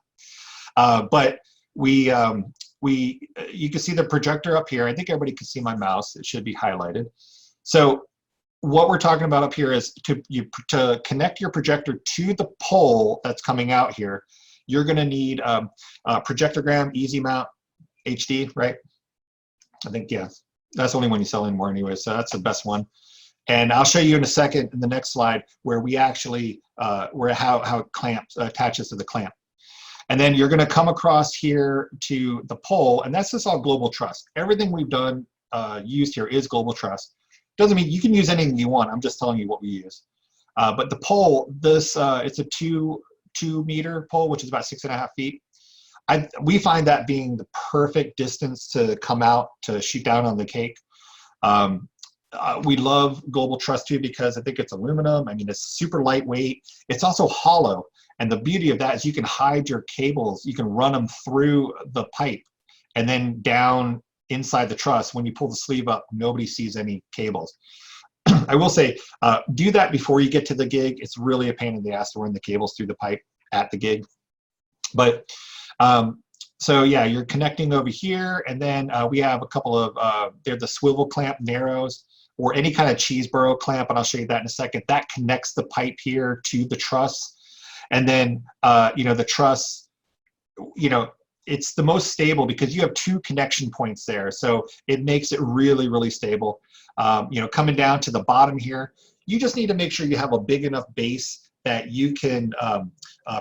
S2: But you can see the projector up here. I think everybody can see my mouse. It should be highlighted. So what we're talking about up here is to connect your projector to the pole that's coming out here. You're going to need Projectorgram Easy Mount HD, right? I think, yeah, that's the only one you sell anymore anyway. So that's the best one. And I'll show you in a second in the next slide where we actually how it clamps attaches to the clamp. And then you're going to come across here to the pole, and that's just all Global Trust. Everything we've done used here is Global Trust. Doesn't mean you can use anything you want. I'm just telling you what we use. But the pole, this it's a 2-meter pole, which is about 6.5 feet. We find that being the perfect distance to come out to shoot down on the cake. We love Global Truss too because I think it's aluminum. I mean, it's super lightweight. It's also hollow. And the beauty of that is you can hide your cables. You can run them through the pipe and then down inside the truss. When you pull the sleeve up, nobody sees any cables. I will say, do that before you get to the gig. It's really a pain in the ass to run the cables through the pipe at the gig. But so yeah, you're connecting over here, and then we have a couple of, they're the swivel clamp narrows, or any kind of Cheeseburger clamp, and I'll show you that in a second. That connects the pipe here to the truss. And then, you know, the truss, you know, it's the most stable because you have 2 connection points there. So it makes it really, really stable. You know, coming down to the bottom here, you just need to make sure you have a big enough base that you can,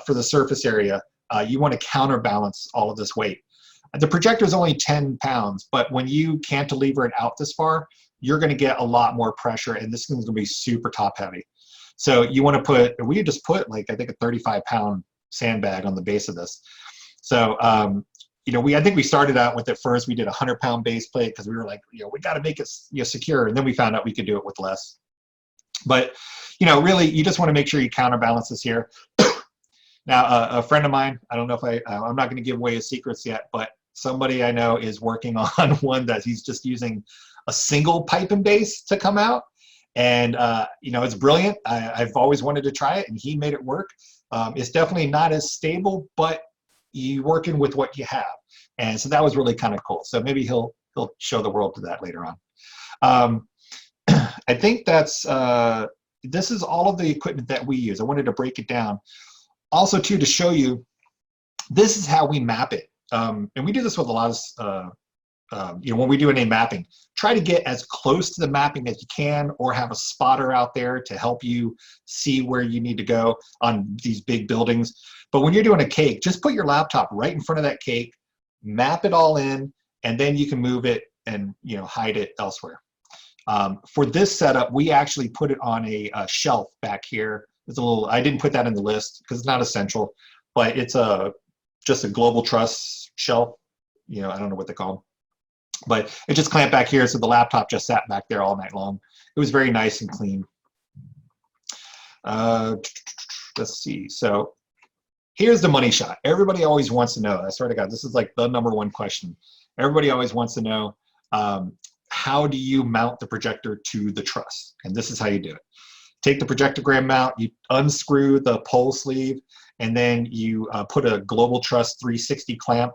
S2: for the surface area, you want to counterbalance all of this weight. The projector is only 10 pounds, but when you cantilever it out this far, you're going to get a lot more pressure, and this thing's going to be super top heavy. So you want to put, we just put like, I think a 35-pound sandbag on the base of this. So, you know, I think we started out with it first. We did a 100-pound base plate because we were like, you know, we got to make it, you know, secure. And then we found out we could do it with less. But, you know, really, you just want to make sure you counterbalance this here. Now, a friend of mine, I don't know if I'm not going to give away his secrets yet, but somebody I know is working on one that he's just using a single pipe and base to come out. And, you know, it's brilliant. I've always wanted to try it, and he made it work. It's definitely not as stable, but you're working with what you have. And so that was really kind of cool. So maybe he'll show the world to that later on. I think that's, this is all of the equipment that we use. I wanted to break it down. Also, too, to show you, this is how we map it. And we do this with a lot of, you know, when we do any mapping, try to get as close to the mapping as you can, or have a spotter out there to help you see where you need to go on these big buildings. But when you're doing a cake, just put your laptop right in front of that cake, map it all in, and then you can move it and, you know, hide it elsewhere. For this setup, we actually put it on a shelf back here. It's a little, I didn't put that in the list because it's not essential, but it's just a global truss shelf. You know, I don't know what they call them. But it just clamped back here, so the laptop just sat back there all night long. It was very nice and clean. Let's see. So here's the money shot. Everybody always wants to know. I swear to God, this is like the #1 question. Everybody always wants to know, how do you mount the projector to the truss? And this is how you do it. Take the Projectorgram mount, you unscrew the pole sleeve, and then you put a Global Truss 360 clamp.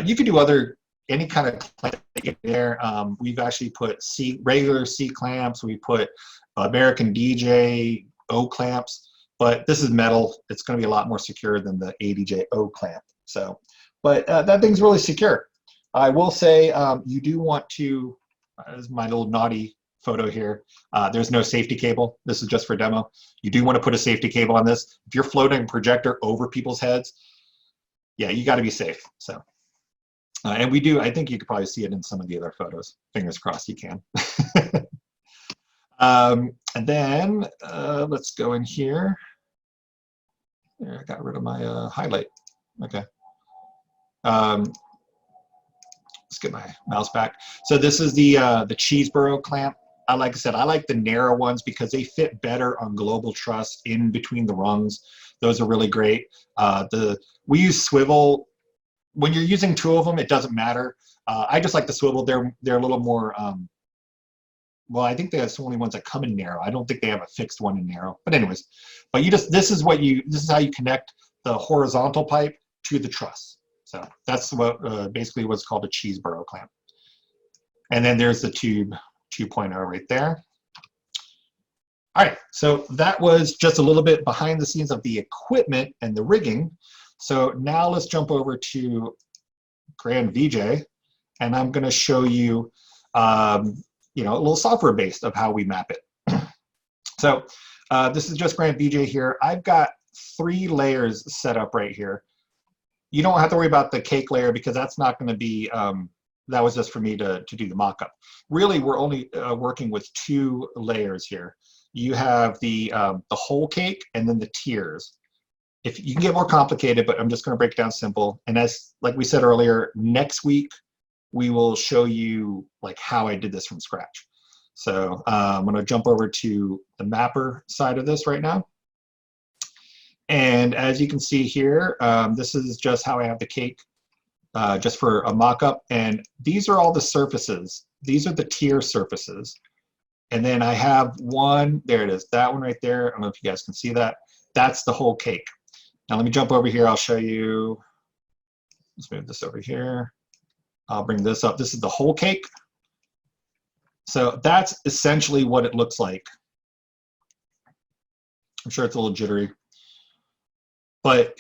S2: You could do any kind of clamp there. We've actually put regular C clamps. We put American DJ O clamps, but this is metal. It's going to be a lot more secure than the ADJ O clamp. So, but that thing's really secure. I will say you do want to, this is my little naughty photo here. There's no safety cable. This is just for demo. You do want to put a safety cable on this. If you're floating a projector over people's heads, yeah, you got to be safe. So. And we do, I think you could probably see it in some of the other photos. Fingers crossed you can. And then let's go in here. There, I got rid of my highlight. Okay. Let's get my mouse back. So this is the Cheeseburger clamp. Like I said, I like the narrow ones because they fit better on Global Truss in between the rungs. Those are really great. We use swivel. When you're using 2 of them, it doesn't matter. I just like the swivel. They're a little more, well, I think they're the only ones that come in narrow. I don't think they have a fixed one in narrow. But anyways, but this is how you connect the horizontal pipe to the truss. So that's what basically what's called a Cheeseburger clamp. And then there's the tube 2.0 right there. All right, so that was just a little bit behind the scenes of the equipment and the rigging. So now let's jump over to Grand Vijay, and I'm going to show you, you know, a little software based of how we map it. So this is just Grand Vijay here. I've got 3 layers set up right here. You don't have to worry about the cake layer because that's not going to be, that was just for me to do the mock-up. Really, we're only working with 2 layers here. You have the whole cake and then the tiers. If you can get more complicated, but I'm just going to break it down simple. And as like we said earlier, next week we will show you like how I did this from scratch. So I'm going to jump over to the mapper side of this right now. And as you can see here, this is just how I have the cake, just for a mock-up. And these are all the surfaces. These are the tier surfaces. And then I have one, there it is, that one right there. I don't know if you guys can see that. That's the whole cake. Now let me jump over here. I'll show you. Let's move this over here. I'll bring this up. This is the whole cake. So that's essentially what it looks like. I'm sure it's a little jittery. But,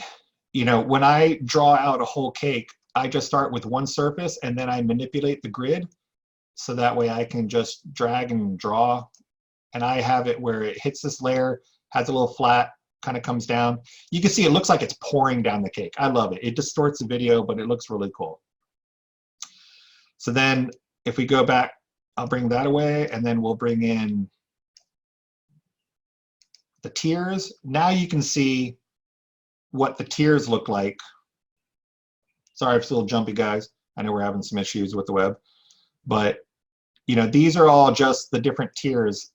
S2: you know, when I draw out a whole cake, I just start with one surface and then I manipulate the grid. So that way I can just drag and draw. And I have it where it hits this layer, has a little flat, kind of comes down. You can see it looks like it's pouring down the cake. I love it. It distorts the video, but it looks really cool. So then if we go back, I'll bring that away, and then we'll bring in the tiers. Now you can see what the tiers look like. Sorry, it's a little jumpy, guys. I know we're having some issues with the web, but you know, these are all just the different tiers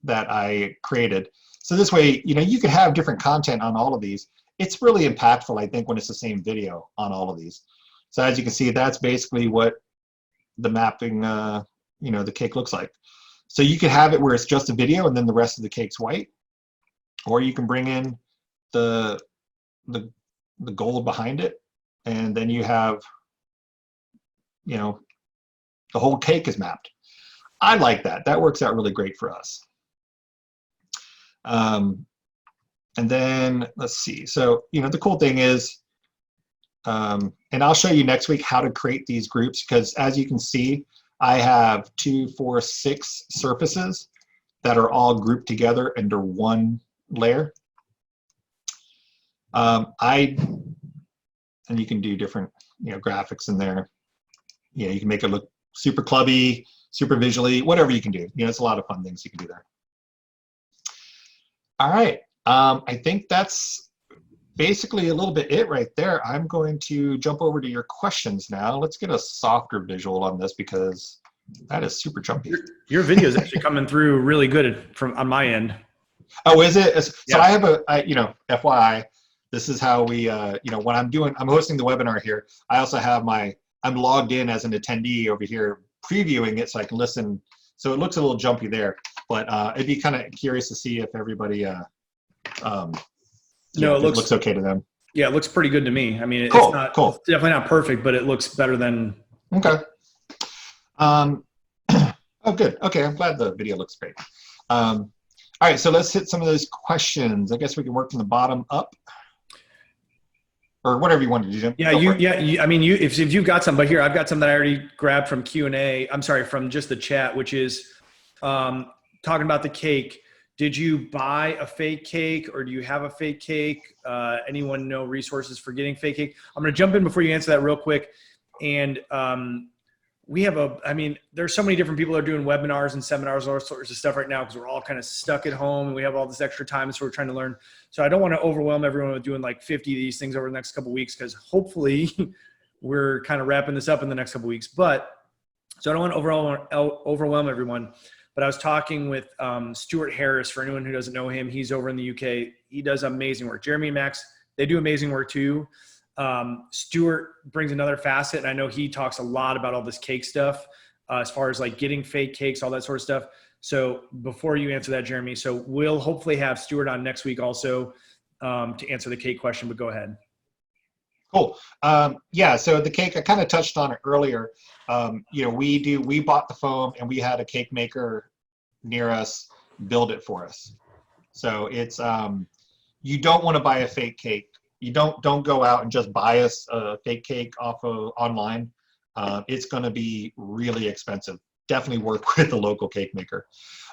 S2: that I created. So this way, you know, you could have different content on all of these. It's really impactful, I think, when it's the same video on all of these. So as you can see, that's basically what the mapping, you know, the cake looks like. So you could have it where it's just a video and then the rest of the cake's white, or you can bring in the gold behind it, and then you have, you know, the whole cake is mapped. I like that. That works out really great for us. And then let's see. So, you know, the cool thing is, and I'll show you next week how to create these groups, because as you can see, I have 2, 4, 6 surfaces that are all grouped together under one layer. And you can do different, you know, graphics in there. You know, you can make it look super clubby, super visually, whatever you can do. You know, it's a lot of fun things you can do there. All right. I think that's basically a little bit it right there. I'm going to jump over to your questions now. Let's get a softer visual on this because that is super jumpy.
S1: Your video is actually coming through really good from on my end.
S2: Oh, is it? So
S1: Yeah.
S2: I have you know, FYI, this is how we, you know, when I'm hosting the webinar here, I also have I'm logged in as an attendee over here previewing it so I can listen. So it looks a little jumpy there, but it'd be kind of curious to see if everybody,
S1: No, it
S2: looks okay to them.
S1: Yeah, it looks pretty good to me. I mean,
S2: Cool,
S1: it's not
S2: cool.
S1: it's definitely not perfect, but it looks better than.
S2: Okay. Oh, good. Okay, I'm glad the video looks great. All right, so let's hit some of those questions. I guess we can work from the bottom up, or whatever you want to do, Jim.
S1: Yeah, I mean, if you've got some, but here I've got some that I already grabbed from Q&A. I'm sorry, from just the chat, which is talking about the cake. Did you buy a fake cake, or do you have a fake cake? Anyone know resources for getting fake cake? I'm going to jump in before you answer that real quick. And we have I mean, there's so many different people that are doing webinars and seminars, all sorts of stuff right now, because we're all kind of stuck at home and we have all this extra time. So we're trying to learn. So I don't want to overwhelm everyone with doing like 50 of these things over the next couple of weeks, because hopefully we're kind of wrapping this up in the next couple of weeks. But so I don't want to overwhelm everyone. But I was talking with Stuart Harris. For anyone who doesn't know him, he's over in the UK. He does amazing work. Jeremy and Max, they do amazing work too. Stuart brings another facet, and I know he talks a lot about all this cake stuff, as far as like getting fake cakes, all that sort of stuff. So before you answer that, Jeremy, so we'll hopefully have Stuart on next week also to answer the cake question, but go ahead.
S2: Cool. Yeah, so the cake, I kind of touched on it earlier. You know, we bought the foam and we had a cake maker near us build it for us. So it's, you don't want to buy a fake cake. You don't go out and just buy us a fake cake off of online. It's going to be really expensive. Definitely work with a local cake maker.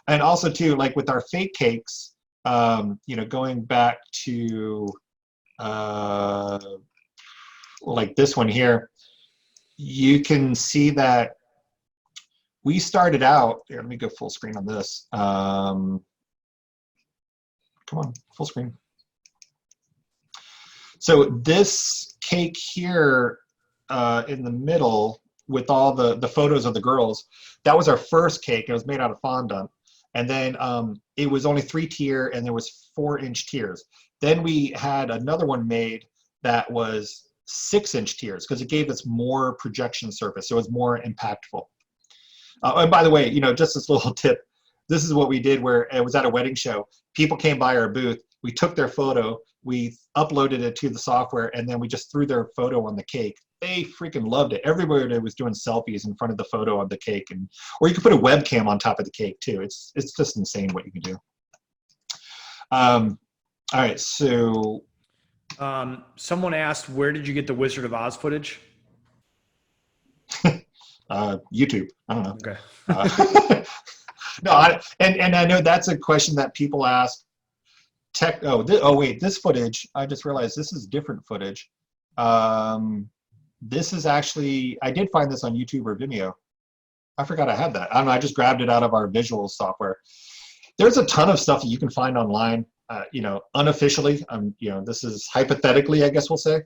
S2: And also too, like with our fake cakes, you know, going back to like this one here, you can see that we started out, here, let me go full screen on this. Come on, full screen. So this cake here in the middle, with all the photos of the girls. That was our first cake. It was made out of fondant. And then it was only 3-tier, and there was 4-inch tiers. Then we had another one made that was 6-inch tiers because it gave us more projection surface. So it was more impactful. And by the way, just this little tip, this is what we did where it was at a wedding show. People came by our booth. We took their photo, we uploaded it to the software, and then we just threw their photo on the cake. They freaking loved it. Everybody was doing selfies in front of the photo of the cake, or you could put a webcam on top of the cake too. It's just insane what you can do. All right, so
S1: someone asked, where did you get the Wizard of Oz footage?
S2: YouTube. I don't know.
S1: Okay.
S2: No, and I know that's a question that people ask. Wait, this footage, I just realized this is different footage. This is actually, I did find this on YouTube or Vimeo. I forgot I had that. I don't know, I just grabbed it out of our visual software. There's a ton of stuff that you can find online, unofficially. This is hypothetically, I guess we'll say,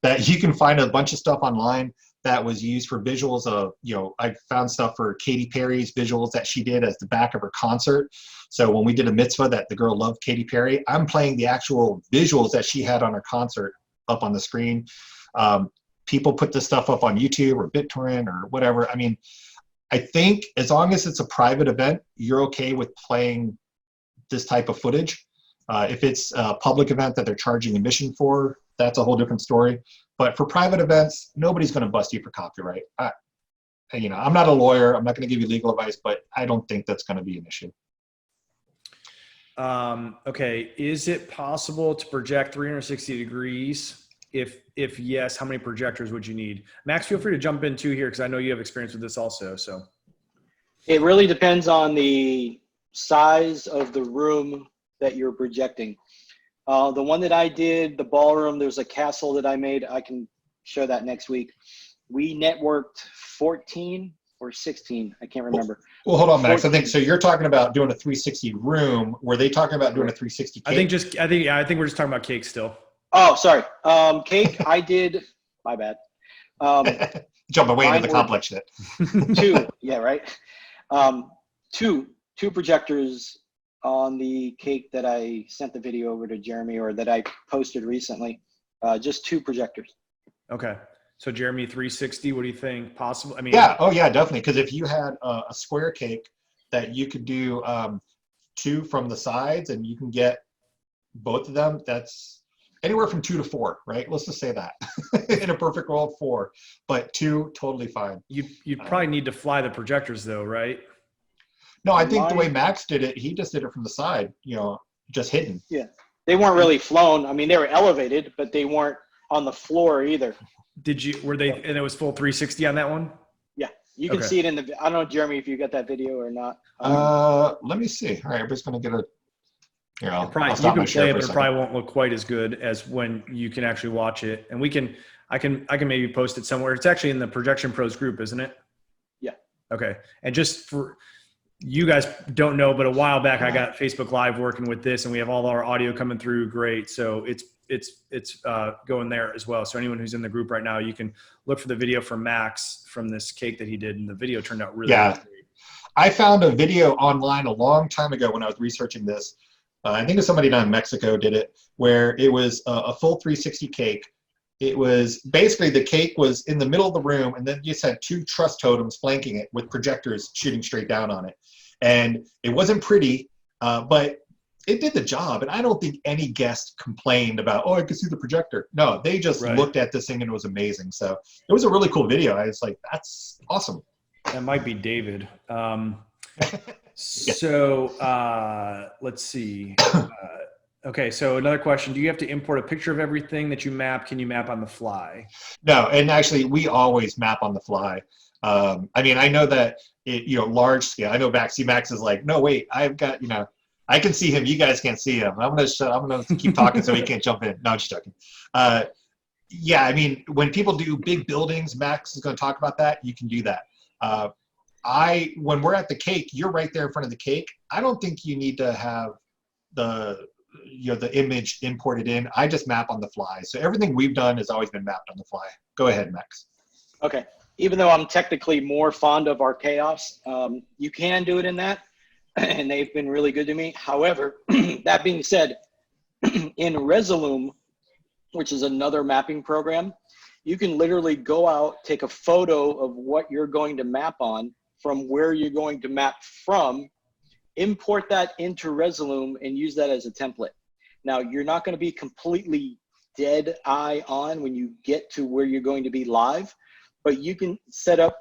S2: that you can find a bunch of stuff online that was used for visuals of, I found stuff for Katy Perry's visuals that she did as the back of her concert. So when we did a mitzvah that the girl loved Katy Perry, I'm playing the actual visuals that she had on her concert up on the screen. People put this stuff up on YouTube or BitTorrent or whatever. I mean, I think as long as it's a private event, you're okay with playing this type of footage. If it's a public event that they're charging admission for, that's a whole different story. But for private events, nobody's going to bust you for copyright. I'm not a lawyer. I'm not going to give you legal advice, but I don't think that's going to be an issue.
S1: Okay. Is it possible to project 360 degrees? If yes, how many projectors would you need? Max, feel free to jump in too here, because I know you have experience with this also. So
S3: It really depends on the size of the room that you're projecting. The one that I did, the ballroom, there's a castle that I made. I can show that next week. We networked 14 or 16. I can't remember.
S2: Well, hold on, Max. 14. I think so. You're talking about doing a 360 room. Were they talking about doing a 360 cake?
S1: I think we're just talking about cake still.
S3: Oh, sorry. Cake, I did. My bad.
S2: Jumping way into the complex shit.
S3: 2. Yeah, right. Two projectors on the cake that I sent the video over to Jeremy, or that I posted recently. Just 2 projectors.
S1: Okay. So Jeremy, 360, what do you think? Possible? I mean,
S2: yeah. Oh yeah, definitely. Because if you had a square cake that you could do 2 from the sides, and you can get both of them, that's anywhere from 2 to 4, right? Let's just say that. In a perfect world, 4, but 2, totally fine.
S1: You'd probably need to fly the projectors though, right?
S2: No, I think the way Max did it, he just did it from the side, just hidden.
S3: Yeah. They weren't really flown. I mean, they were elevated, but they weren't on the floor either.
S1: Were they, and it was full 360 on that one?
S3: Yeah. You can see it in the, I don't know, Jeremy, if you got that video or not.
S2: Let me see. All right, everybody's going to get a, here,
S1: you can play it, but it probably won't look quite as good as when you can actually watch it. And I can maybe post it somewhere. It's actually in the Projection Pros group, isn't it?
S3: Yeah.
S1: Okay. And just for, you guys don't know, but a while back I got Facebook Live working with this, and we have all our audio coming through great. So it's going there as well. So anyone who's in the group right now, you can look for the video from Max from this cake that he did, and the video turned out really great.
S2: I found a video online a long time ago when I was researching this. I think it was somebody down in Mexico did it, where it was a full 360 cake. It was basically, the cake was in the middle of the room, and then you just had 2 truss totems flanking it with projectors shooting straight down on it. And it wasn't pretty, but it did the job. And I don't think any guest complained about, oh, I could see the projector. No, they just looked at this thing and it was amazing. So it was a really cool video. I was like, that's awesome.
S1: That might be David. So let's see. Okay, so another question. Do you have to import a picture of everything that you map? Can you map on the fly?
S2: No, and actually we always map on the fly. I mean, I know that, large scale, I know Max is like, no, wait, I've got, I can see him. You guys can't see him. I'm going to keep talking so he can't jump in. No, I'm just joking. Yeah, I mean, when people do big buildings, Max is going to talk about that. You can do that. When we're at the cake, you're right there in front of the cake. I don't think you need to have the image imported in. I just map on the fly. So everything we've done has always been mapped on the fly. Go ahead, Max.
S3: Okay. even though I'm technically more fond of Arkaos, you can do it in that, and they've been really good to me. However, that being said, in Resolume, which is another mapping program, you can literally go out, take a photo of what you're going to map on from where you're going to map from, import that into Resolume, and use that as a template. Now, you're not going to be completely dead eye on when you get to where you're going to be live, but you can set up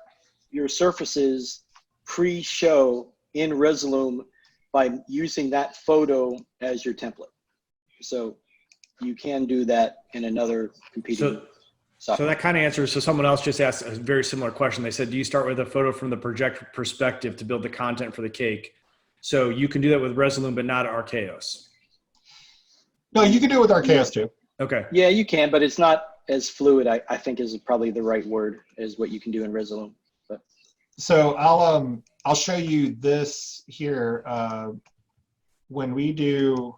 S3: your surfaces pre-show in Resolume by using that photo as your template. So you can do that in another competing software.
S1: So that kind of answers. So someone else just asked a very similar question. They said, do you start with a photo from the projector perspective to build the content for the cake? So you can do that with Resolume, but not Arkaos.
S2: No, you can do it with Arkaos too.
S1: Okay.
S3: Yeah, you can, but it's not as fluid, I think is probably the right word, is what you can do in Resolume. But.
S2: So I'll show you this here. When we do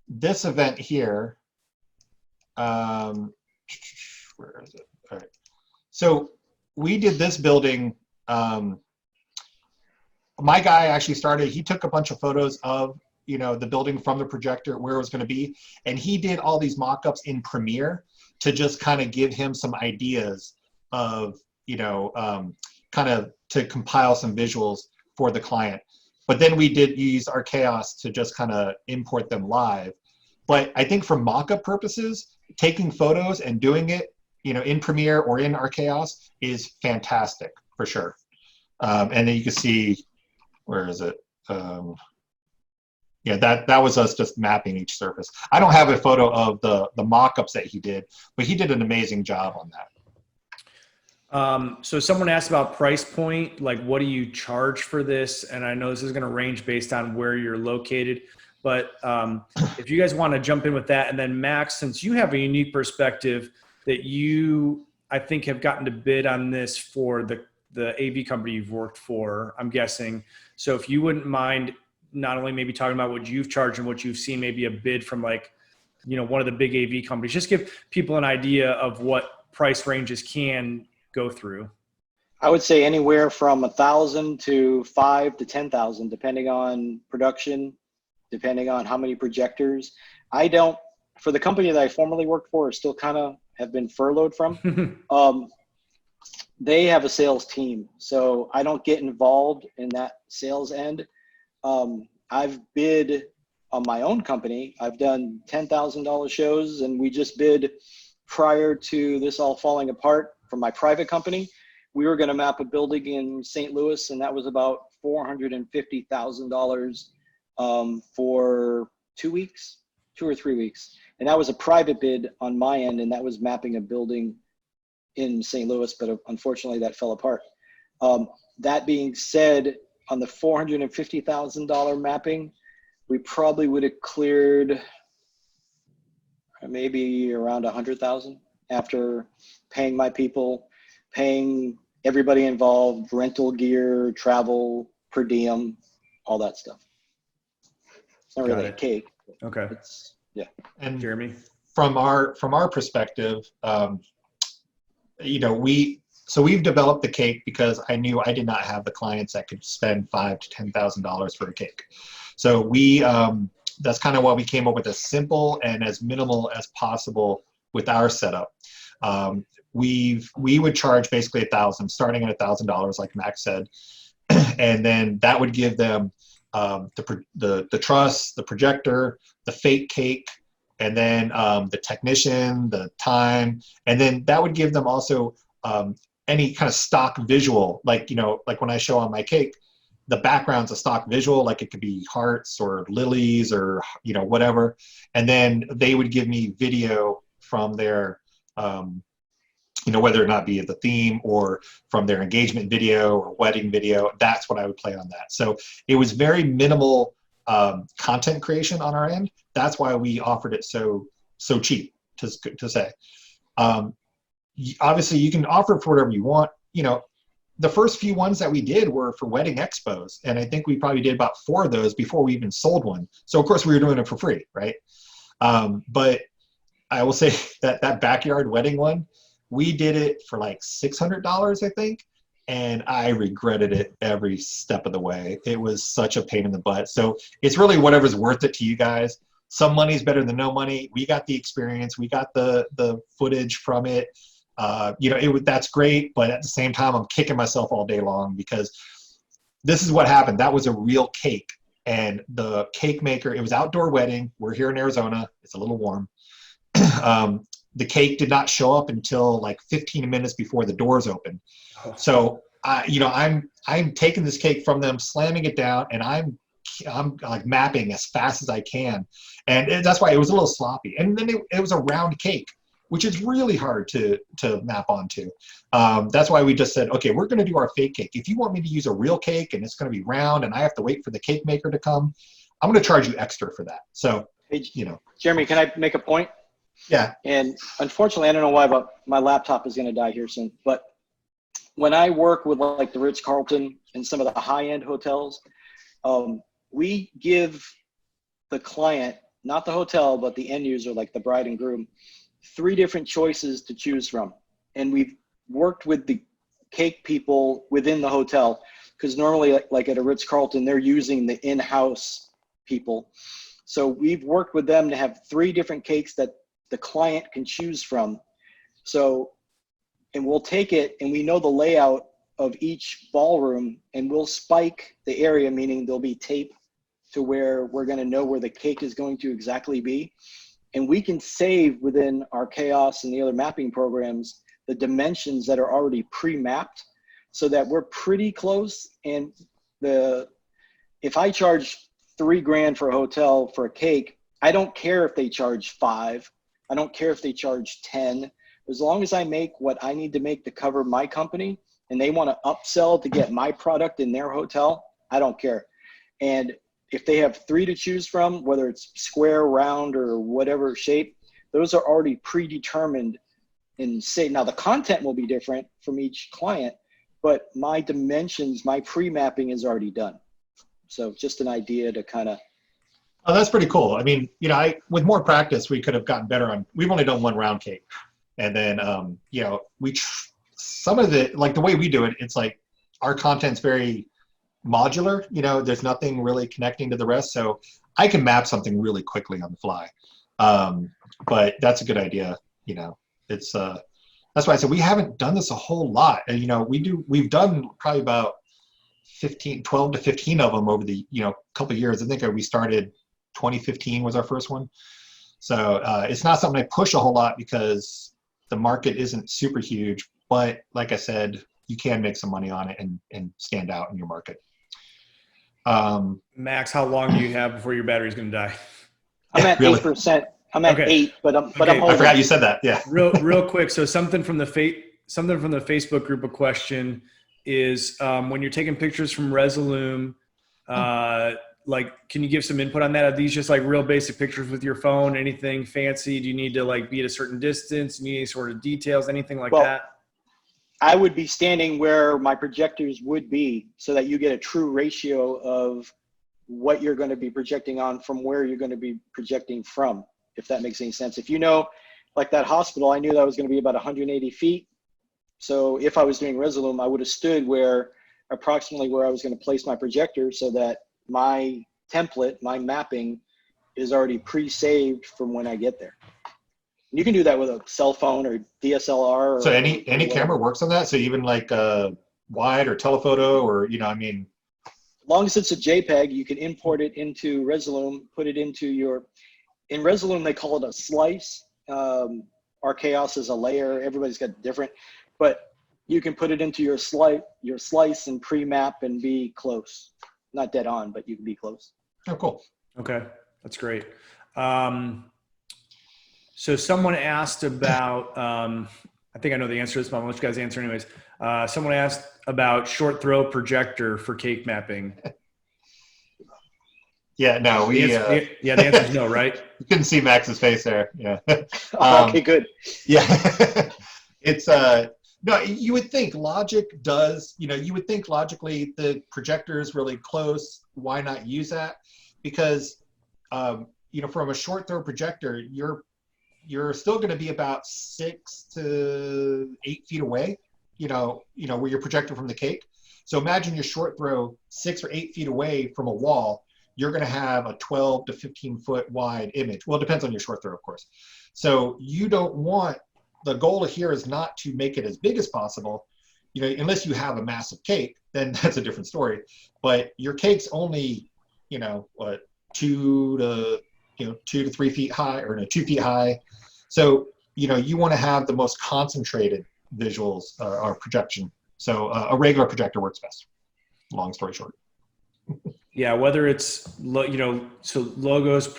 S2: this event here, where is it? All right. So we did this building. My guy actually started, he took a bunch of photos of, you know, the building from the projector, where it was going to be. And he did all these mock-ups in Premiere to just kind of give him some ideas of, you know, kind of to compile some visuals for the client. But then we did use Arkaos to just kind of import them live. But I think for mock-up purposes, taking photos and doing it, you know, in Premiere or in Arkaos is fantastic for sure. And then you can see, where is it? Yeah, that was us just mapping each surface. I don't have a photo of the mock-ups that he did, but he did an amazing job on that.
S1: So someone asked about price point, like what do you charge for this? And I know this is going to range based on where you're located, but if you guys want to jump in with that, and then Max, since you have a unique perspective that you, I think, have gotten to bid on this for the AV company you've worked for, I'm guessing. So if you wouldn't mind not only maybe talking about what you've charged and what you've seen, maybe a bid from like, you know, one of the big AV companies, just give people an idea of what price ranges can go through.
S3: I would say anywhere from 1,000 to 5 to 10,000, depending on production, depending on how many projectors. I don't, for the company that I formerly worked for, still kind of have been furloughed from. They have a sales team, so I don't get involved in that sales end. I've bid on my own company. I've done $10,000 shows, and we just bid prior to this all falling apart for my private company. We were going to map a building in St. Louis, and that was about $450,000 for 2 weeks, 2 or 3 weeks. And that was a private bid on my end, and that was mapping a building in St. Louis, but unfortunately that fell apart. That being said, on the $450,000 mapping, we probably would have cleared maybe around 100,000 after paying my people, paying everybody involved, rental gear, travel, per diem, all that stuff. It's not really a cake.
S1: Okay.
S3: It's, yeah.
S2: And
S1: Jeremy,
S2: from our perspective, you know, we've developed the cake because I knew I did not have the clients that could spend $5,000 to $10,000 for a cake. So that's kind of why we came up with as simple and as minimal as possible with our setup. We would charge basically $1,000, starting at $1,000, like Max said, and then that would give them the truss, the projector, the fake cake, and then the technician, the time, and then that would give them also any kind of stock visual, like, you know, like when I show on my cake, the background's a stock visual, like it could be hearts or lilies or, you know, whatever. And then they would give me video from their, you know, whether or not be the theme or from their engagement video or wedding video. That's what I would play on that. So it was very minimal content creation on our end. That's why we offered it so cheap, to say. Obviously, you can offer it for whatever you want. You know, the first few ones that we did were for wedding expos, and I think we probably did about 4 of those before we even sold one. So of course we were doing it for free, right? But I will say that backyard wedding one We did it for like $600, I think. And I regretted it every step of the way. It was such a pain in the butt. So it's really whatever's worth it to you guys. Some money's better than no money. We got the experience. We got the footage from it. That's great. But at the same time, I'm kicking myself all day long because this is what happened. That was a real cake. And the cake maker, it was outdoor wedding. We're here in Arizona. It's a little warm. The cake did not show up until like 15 minutes before the doors opened. So, I'm taking this cake from them, slamming it down, and I'm like mapping as fast as I can. And that's why it was a little sloppy. And then it was a round cake, which is really hard to map onto. That's why we just said, okay, we're going to do our fake cake. If you want me to use a real cake and it's going to be round and I have to wait for the cake maker to come, I'm going to charge you extra for that. So,
S3: Jeremy, can I make a point?
S2: Yeah.
S3: And unfortunately, I don't know why, but my laptop is going to die here soon. But when I work with like the Ritz-Carlton and some of the high-end hotels, we give the client, not the hotel, but the end user, like the bride and groom, 3 different choices to choose from. And we've worked with the cake people within the hotel, because normally, like at a Ritz-Carlton, they're using the in-house people. So we've worked with them to have 3 different cakes that the client can choose from. So, and we'll take it and we know the layout of each ballroom and we'll spike the area, meaning there'll be tape to where we're going to know where the cake is going to exactly be. And we can save within our Arkaos and the other mapping programs the dimensions that are already pre-mapped so that we're pretty close. And if I charge $3,000 for a hotel for a cake, I don't care if they charge 5. I don't care if they charge 10. As long as I make what I need to make to cover my company and they want to upsell to get my product in their hotel, I don't care. And if they have 3 to choose from, whether it's square, round, or whatever shape, those are already predetermined and say, now the content will be different from each client, but my dimensions, my pre-mapping is already done. So just an idea to kind of.
S2: Oh, that's pretty cool. I mean, with more practice, we could have gotten better on. We've only done 1 round cake, and then some of the like the way we do it, it's like our content's very modular. There's nothing really connecting to the rest, so I can map something really quickly on the fly. But that's a good idea. It's that's why I said we haven't done this a whole lot, and we've done probably about 12 to 15 of them over the couple of years. I think we started 2015 was our first one. So it's not something I push a whole lot because the market isn't super huge, but like I said, you can make some money on it and stand out in your market.
S1: Max, how long do you have before your battery's going to die?
S3: I'm at 8%. I'm at 8, but I'm
S2: I forgot you said that. Yeah.
S1: real quick. So something from the Facebook group, a question is when you're taking pictures from Resolume, can you give some input on that? Are these just like real basic pictures with your phone? Anything fancy? Do you need to like be at a certain distance? Do you need any sort of details? Anything like that?
S3: I would be standing where my projectors would be so that you get a true ratio of what you're going to be projecting on from where you're going to be projecting from, if that makes any sense. If like that hospital, I knew that was going to be about 180 feet. So if I was doing Resolume, I would have stood approximately where I was going to place my projector so that my template, my mapping is already pre-saved from when I get there. And you can do that with a cell phone or DSLR.
S2: So any camera works on that? So even like wide or telephoto or, As
S3: long as it's a JPEG, you can import it into Resolume, put it into in Resolume, they call it a slice. Arkaos is a layer. Everybody's got different, but you can put it into your slice and pre-map and be close. Not dead on, but you can be close.
S2: Oh, cool.
S1: Okay. That's great. So someone asked about, I think I know the answer to this, but I'll let you guys answer anyways. Someone asked about short throw projector for cake mapping.
S2: Yeah, no,
S1: the answer is no, right?
S2: You couldn't see Max's face there. Yeah.
S3: Okay, good.
S2: Yeah. It's, no, you would think logic does, you would think logically the projector is really close. Why not use that? Because, from a short throw projector, you're still going to be about 6 to 8 feet away, where you're projecting from the cake. So imagine your short throw 6 or 8 feet away from a wall. You're going to have a 12 to 15 foot wide image. Well, it depends on your short throw, of course. So you don't want, the goal here is not to make it as big as possible. Unless you have a massive cake, then that's a different story. But your cake's only, 2 to 3 feet high, or 2 feet high. So, you want to have the most concentrated visuals or projection. So a regular projector works best, long story short.
S1: Yeah, whether it's, so logos,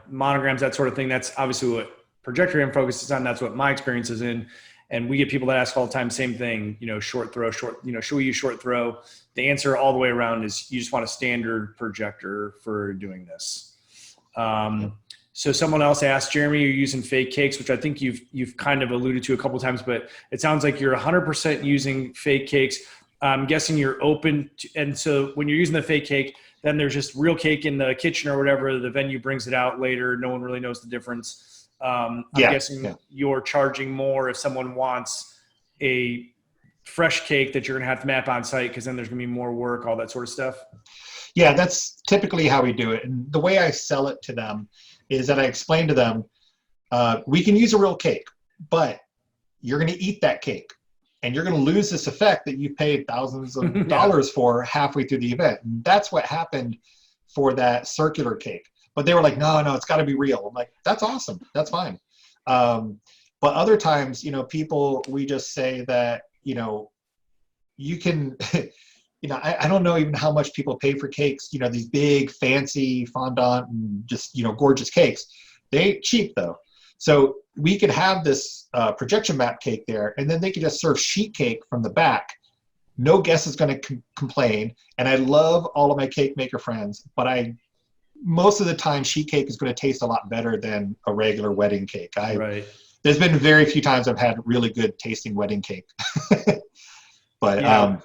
S1: monograms, that sort of thing, that's obviously what Projectorgram focuses on. That's what my experience is in. And we get people that ask all the time, same thing, short throw, should we use short throw? The answer all the way around is you just want a standard projector for doing this. So someone else asked, Jeremy, you're using fake cakes, which I think you've kind of alluded to a couple of times, but it sounds like you're 100% using fake cakes. I'm guessing you're open to, and so when you're using the fake cake, then there's just real cake in the kitchen or whatever, the venue brings it out later. No one really knows the difference. I'm guessing you're charging more if someone wants a fresh cake that you're going to have to map on site, because then there's going to be more work, all that sort of stuff.
S2: Yeah, that's typically how we do it. And the way I sell it to them is that I explain to them, we can use a real cake, but you're going to eat that cake and you're going to lose this effect that you paid thousands of dollars for halfway through the event. And that's what happened for that circular cake. But they were like, no, it's got to be real. I'm like, that's awesome. That's fine. But other times, people, we just say that, you can, I don't know even how much people pay for cakes, these big fancy fondant and just, gorgeous cakes. They ain't cheap though. So we could have this projection map cake there, and then they could just serve sheet cake from the back. No guest is going to complain. And I love all of my cake maker friends, but most of the time sheet cake is going to taste a lot better than a regular wedding cake.
S1: Right.
S2: There's been very few times I've had really good tasting wedding cake. But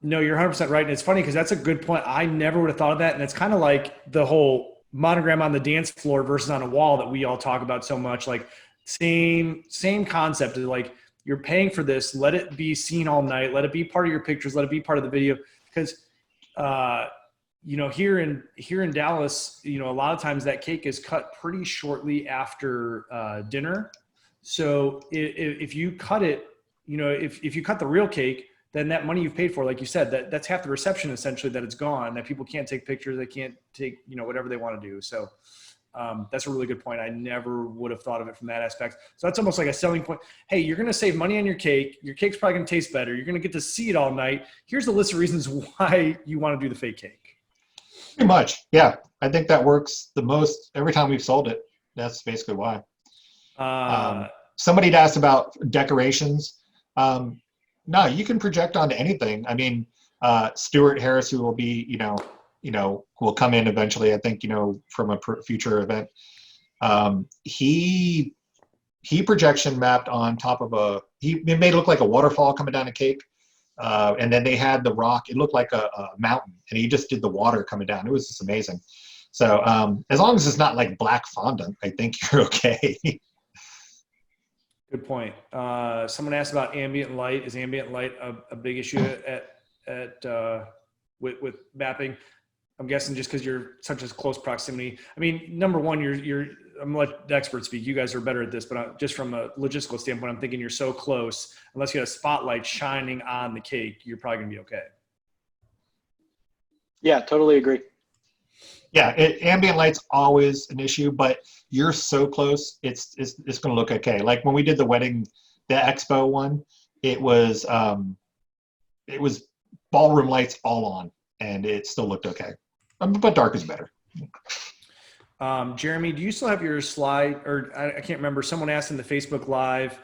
S1: no, you're 100% right. And it's funny because that's a good point. I never would have thought of that. And it's kind of like the whole monogram on the dance floor versus on a wall that we all talk about so much. Like same concept. Like you're paying for this. Let it be seen all night. Let it be part of your pictures. Let it be part of the video. Because, here in Dallas, a lot of times that cake is cut pretty shortly after dinner. So if you cut it, if you cut the real cake, then that money you've paid for, like you said, that's half the reception essentially, that it's gone, that people can't take pictures, they can't take, whatever they want to do. So that's a really good point. I never would have thought of it from that aspect. So that's almost like a selling point. Hey, you're going to save money on your cake. Your cake's probably going to taste better. You're going to get to see it all night. Here's the list of reasons why you want to do the fake cake.
S2: Pretty much. Yeah. I think that works the most every time we've sold it. That's basically why. Somebody had asked about decorations. No, you can project onto anything. I mean, Stuart Harris, who will be, will come in eventually, I think, from a future event. He projection mapped on top of it made it look like a waterfall coming down a cake. And then they had the rock, it looked like a mountain, and he just did the water coming down. It was just amazing. So as long as it's not like black fondant, I think you're okay.
S1: Good point. Someone asked about ambient light. Is ambient light a big issue with mapping? I'm guessing just because you're such a close proximity. I mean, number one, I'm gonna let the experts speak. You guys are better at this, but just from a logistical standpoint, I'm thinking you're so close. Unless you have a spotlight shining on the cake, you're probably gonna be okay.
S3: Yeah, totally agree.
S2: Yeah, ambient light's always an issue, but you're so close, it's going to look okay. Like when we did the expo one, it was ballroom lights all on, and it still looked okay. But dark is better.
S1: Jeremy, do you still have your slide? Or I can't remember. Someone asked in the Facebook Live,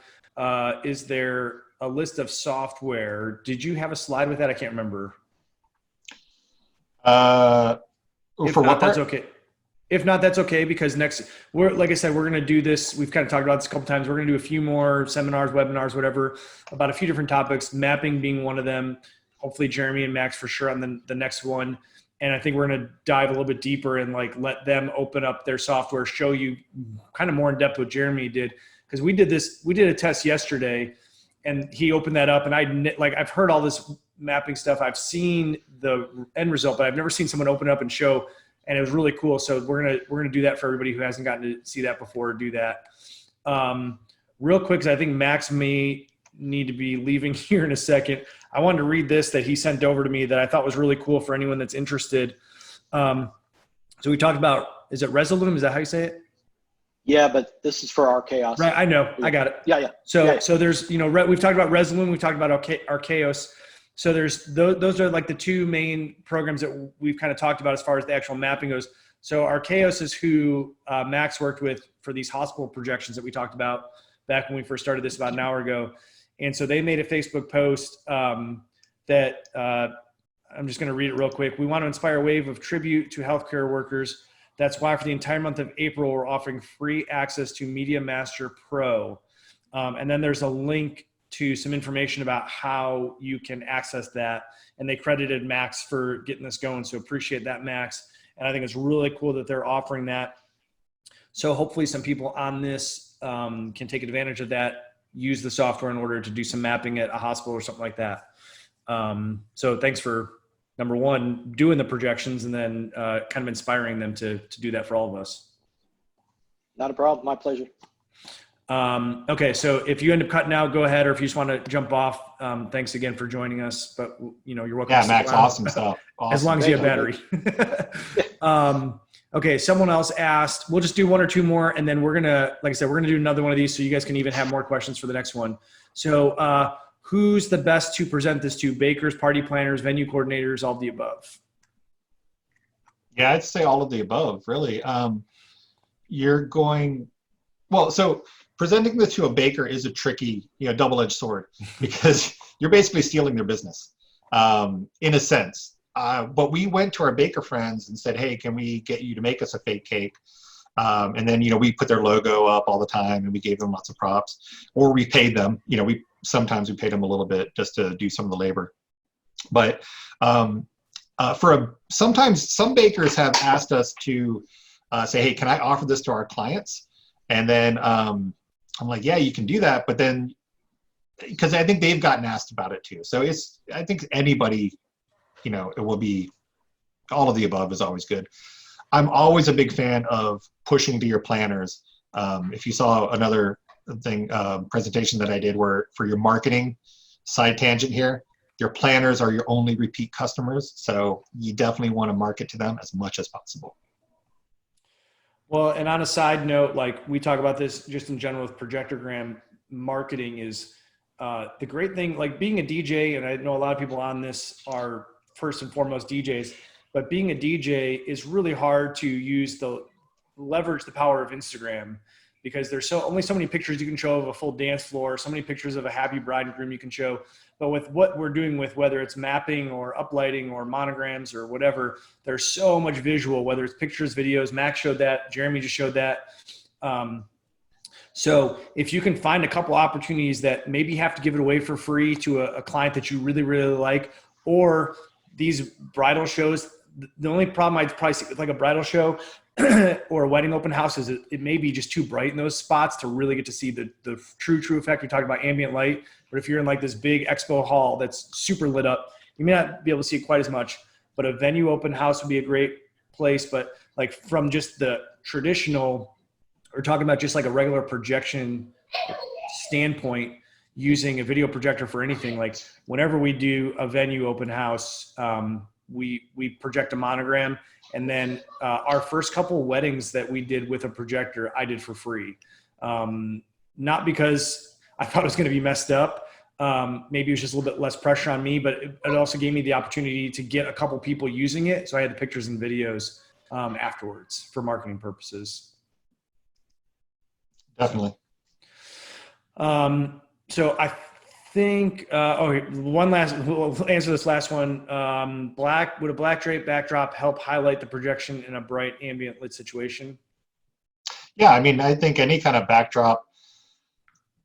S1: is there a list of software? Did you have a slide with that? I can't remember.
S2: If not,
S1: that's okay. If not, that's okay, because like I said, we're going to do this. We've kind of talked about this a couple times. We're going to do a few more seminars, webinars, whatever, about a few different topics, mapping being one of them. Hopefully Jeremy and Max for sure on the next one. And I think we're going to dive a little bit deeper and like let them open up their software, show you kind of more in depth what Jeremy did. Because we did a test yesterday and he opened that up and I've heard all this mapping stuff. I've seen the end result, but I've never seen someone open up and show, and it was really cool. So we're going to do that for everybody who hasn't gotten to see that before, do that. Real quick, because I think Max may need to be leaving here in a second. I wanted to read this that he sent over to me that I thought was really cool for anyone that's interested. So we talked about, is it Resolume? Is that how you say it?
S3: Yeah, but this is for Arkaos.
S1: Right, I know. I got it.
S3: Yeah.
S1: So there's, we've talked about Resolume, we've talked about Arkaos. So there's those are like the two main programs that we've kind of talked about as far as the actual mapping goes. So Arkaos is who Max worked with for these hospital projections that we talked about back when we first started this about an hour ago. And so they made a Facebook post that I'm just going to read it real quick. We want to inspire a wave of tribute to healthcare workers. That's why for the entire month of April, we're offering free access to Media Master Pro. And then there's a link to some information about how you can access that. And they credited Max for getting this going. So appreciate that, Max. And I think it's really cool that they're offering that. So hopefully some people on this can take advantage of that, use the software in order to do some mapping at a hospital or something like that. So thanks for, number one, doing the projections and then kind of inspiring them to do that for all of us.
S3: Not a problem. My pleasure.
S1: Okay, so if you end up cutting out, go ahead, or if you just want to jump off, thanks again for joining us. But you're welcome.
S2: Yeah, Max, awesome stuff. Awesome.
S1: As long as you have battery. Okay, someone else asked. We'll just do one or two more, and then we're gonna, like I said, we're gonna do another one of these, so you guys can even have more questions for the next one. So, who's the best to present this to? Bakers, party planners, venue coordinators, all of the above?
S2: Yeah, I'd say all of the above, really. So presenting this to a baker is a tricky, double-edged sword because you're basically stealing their business, in a sense. But we went to our baker friends and said, hey, can we get you to make us a fake cake? And then, we put their logo up all the time and we gave them lots of props, or we paid them. Sometimes we paid them a little bit just to do some of the labor. But sometimes some bakers have asked us to say, hey, can I offer this to our clients? And then I'm like, yeah, you can do that. But then, because I think they've gotten asked about it too. So I think anybody, it will be all of the above is always good. I'm always a big fan of pushing to your planners. If you saw another thing, presentation that I did where for your marketing side tangent here, your planners are your only repeat customers. So you definitely want to market to them as much as possible.
S1: Well, and on a side note, like we talk about this just in general with Projectorgram, marketing is the great thing, like being a DJ, and I know a lot of people on this are first and foremost DJs, but being a DJ is really hard to leverage the power of Instagram because there's only so many pictures you can show of a full dance floor, so many pictures of a happy bride and groom you can show. But with what we're doing with whether it's mapping or uplighting or monograms or whatever, there's so much visual, whether it's pictures, videos. Max showed that. Jeremy just showed that. So if you can find a couple opportunities that maybe you have to give it away for free to a client that you really, really like, or these bridal shows, the only problem I'd probably see with like a bridal show or a wedding open house is it may be just too bright in those spots to really get to see the true effect. We talked about ambient light, but if you're in like this big expo hall that's super lit up, you may not be able to see it quite as much, but a venue open house would be a great place. But like from just the traditional, we're talking about just like a regular projection standpoint, using a video projector for anything. Like whenever we do a venue open house, we project a monogram. And then our first couple weddings that we did with a projector, I did for free. Not because I thought it was going to be messed up. Maybe it was just a little bit less pressure on me, but it also gave me the opportunity to get a couple people using it. So I had the pictures and videos afterwards for marketing purposes.
S2: Definitely.
S1: So I think, we'll answer this last one. Would a black drape backdrop help highlight the projection in a bright ambient lit situation?
S2: Yeah, I mean, I think any kind of backdrop,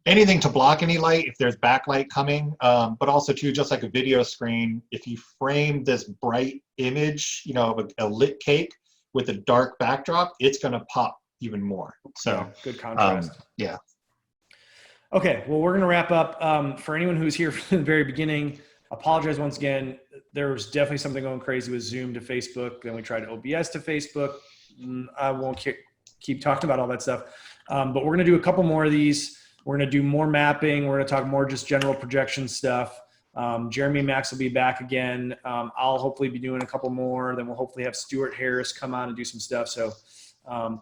S2: anything to block any light if there's backlight coming, but also too, just like a video screen, if you frame this bright image, you know, of a lit cake with a dark backdrop, it's going to pop even more. So
S1: yeah, good contrast.
S2: Yeah.
S1: Okay, well, we're going to wrap up. For anyone who's here from the very beginning, apologize once again. There was definitely something going crazy with Zoom to Facebook. Then we tried OBS to Facebook. I won't keep talking about all that stuff. But we're going to do a couple more of these. We're going to do more mapping. We're going to talk more just general projection stuff. Jeremy and Max will be back again. I'll hopefully be doing a couple more. Then we'll hopefully have Stuart Harris come on and do some stuff. So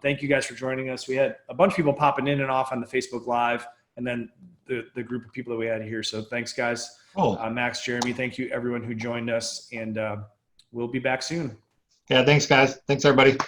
S1: thank you guys for joining us. We had a bunch of people popping in and off on the Facebook Live, and then the group of people that we had here. So thanks, guys.
S2: Cool.
S1: Max, Jeremy, thank you everyone who joined us, and we'll be back soon.
S2: Yeah, thanks, guys. Thanks, everybody.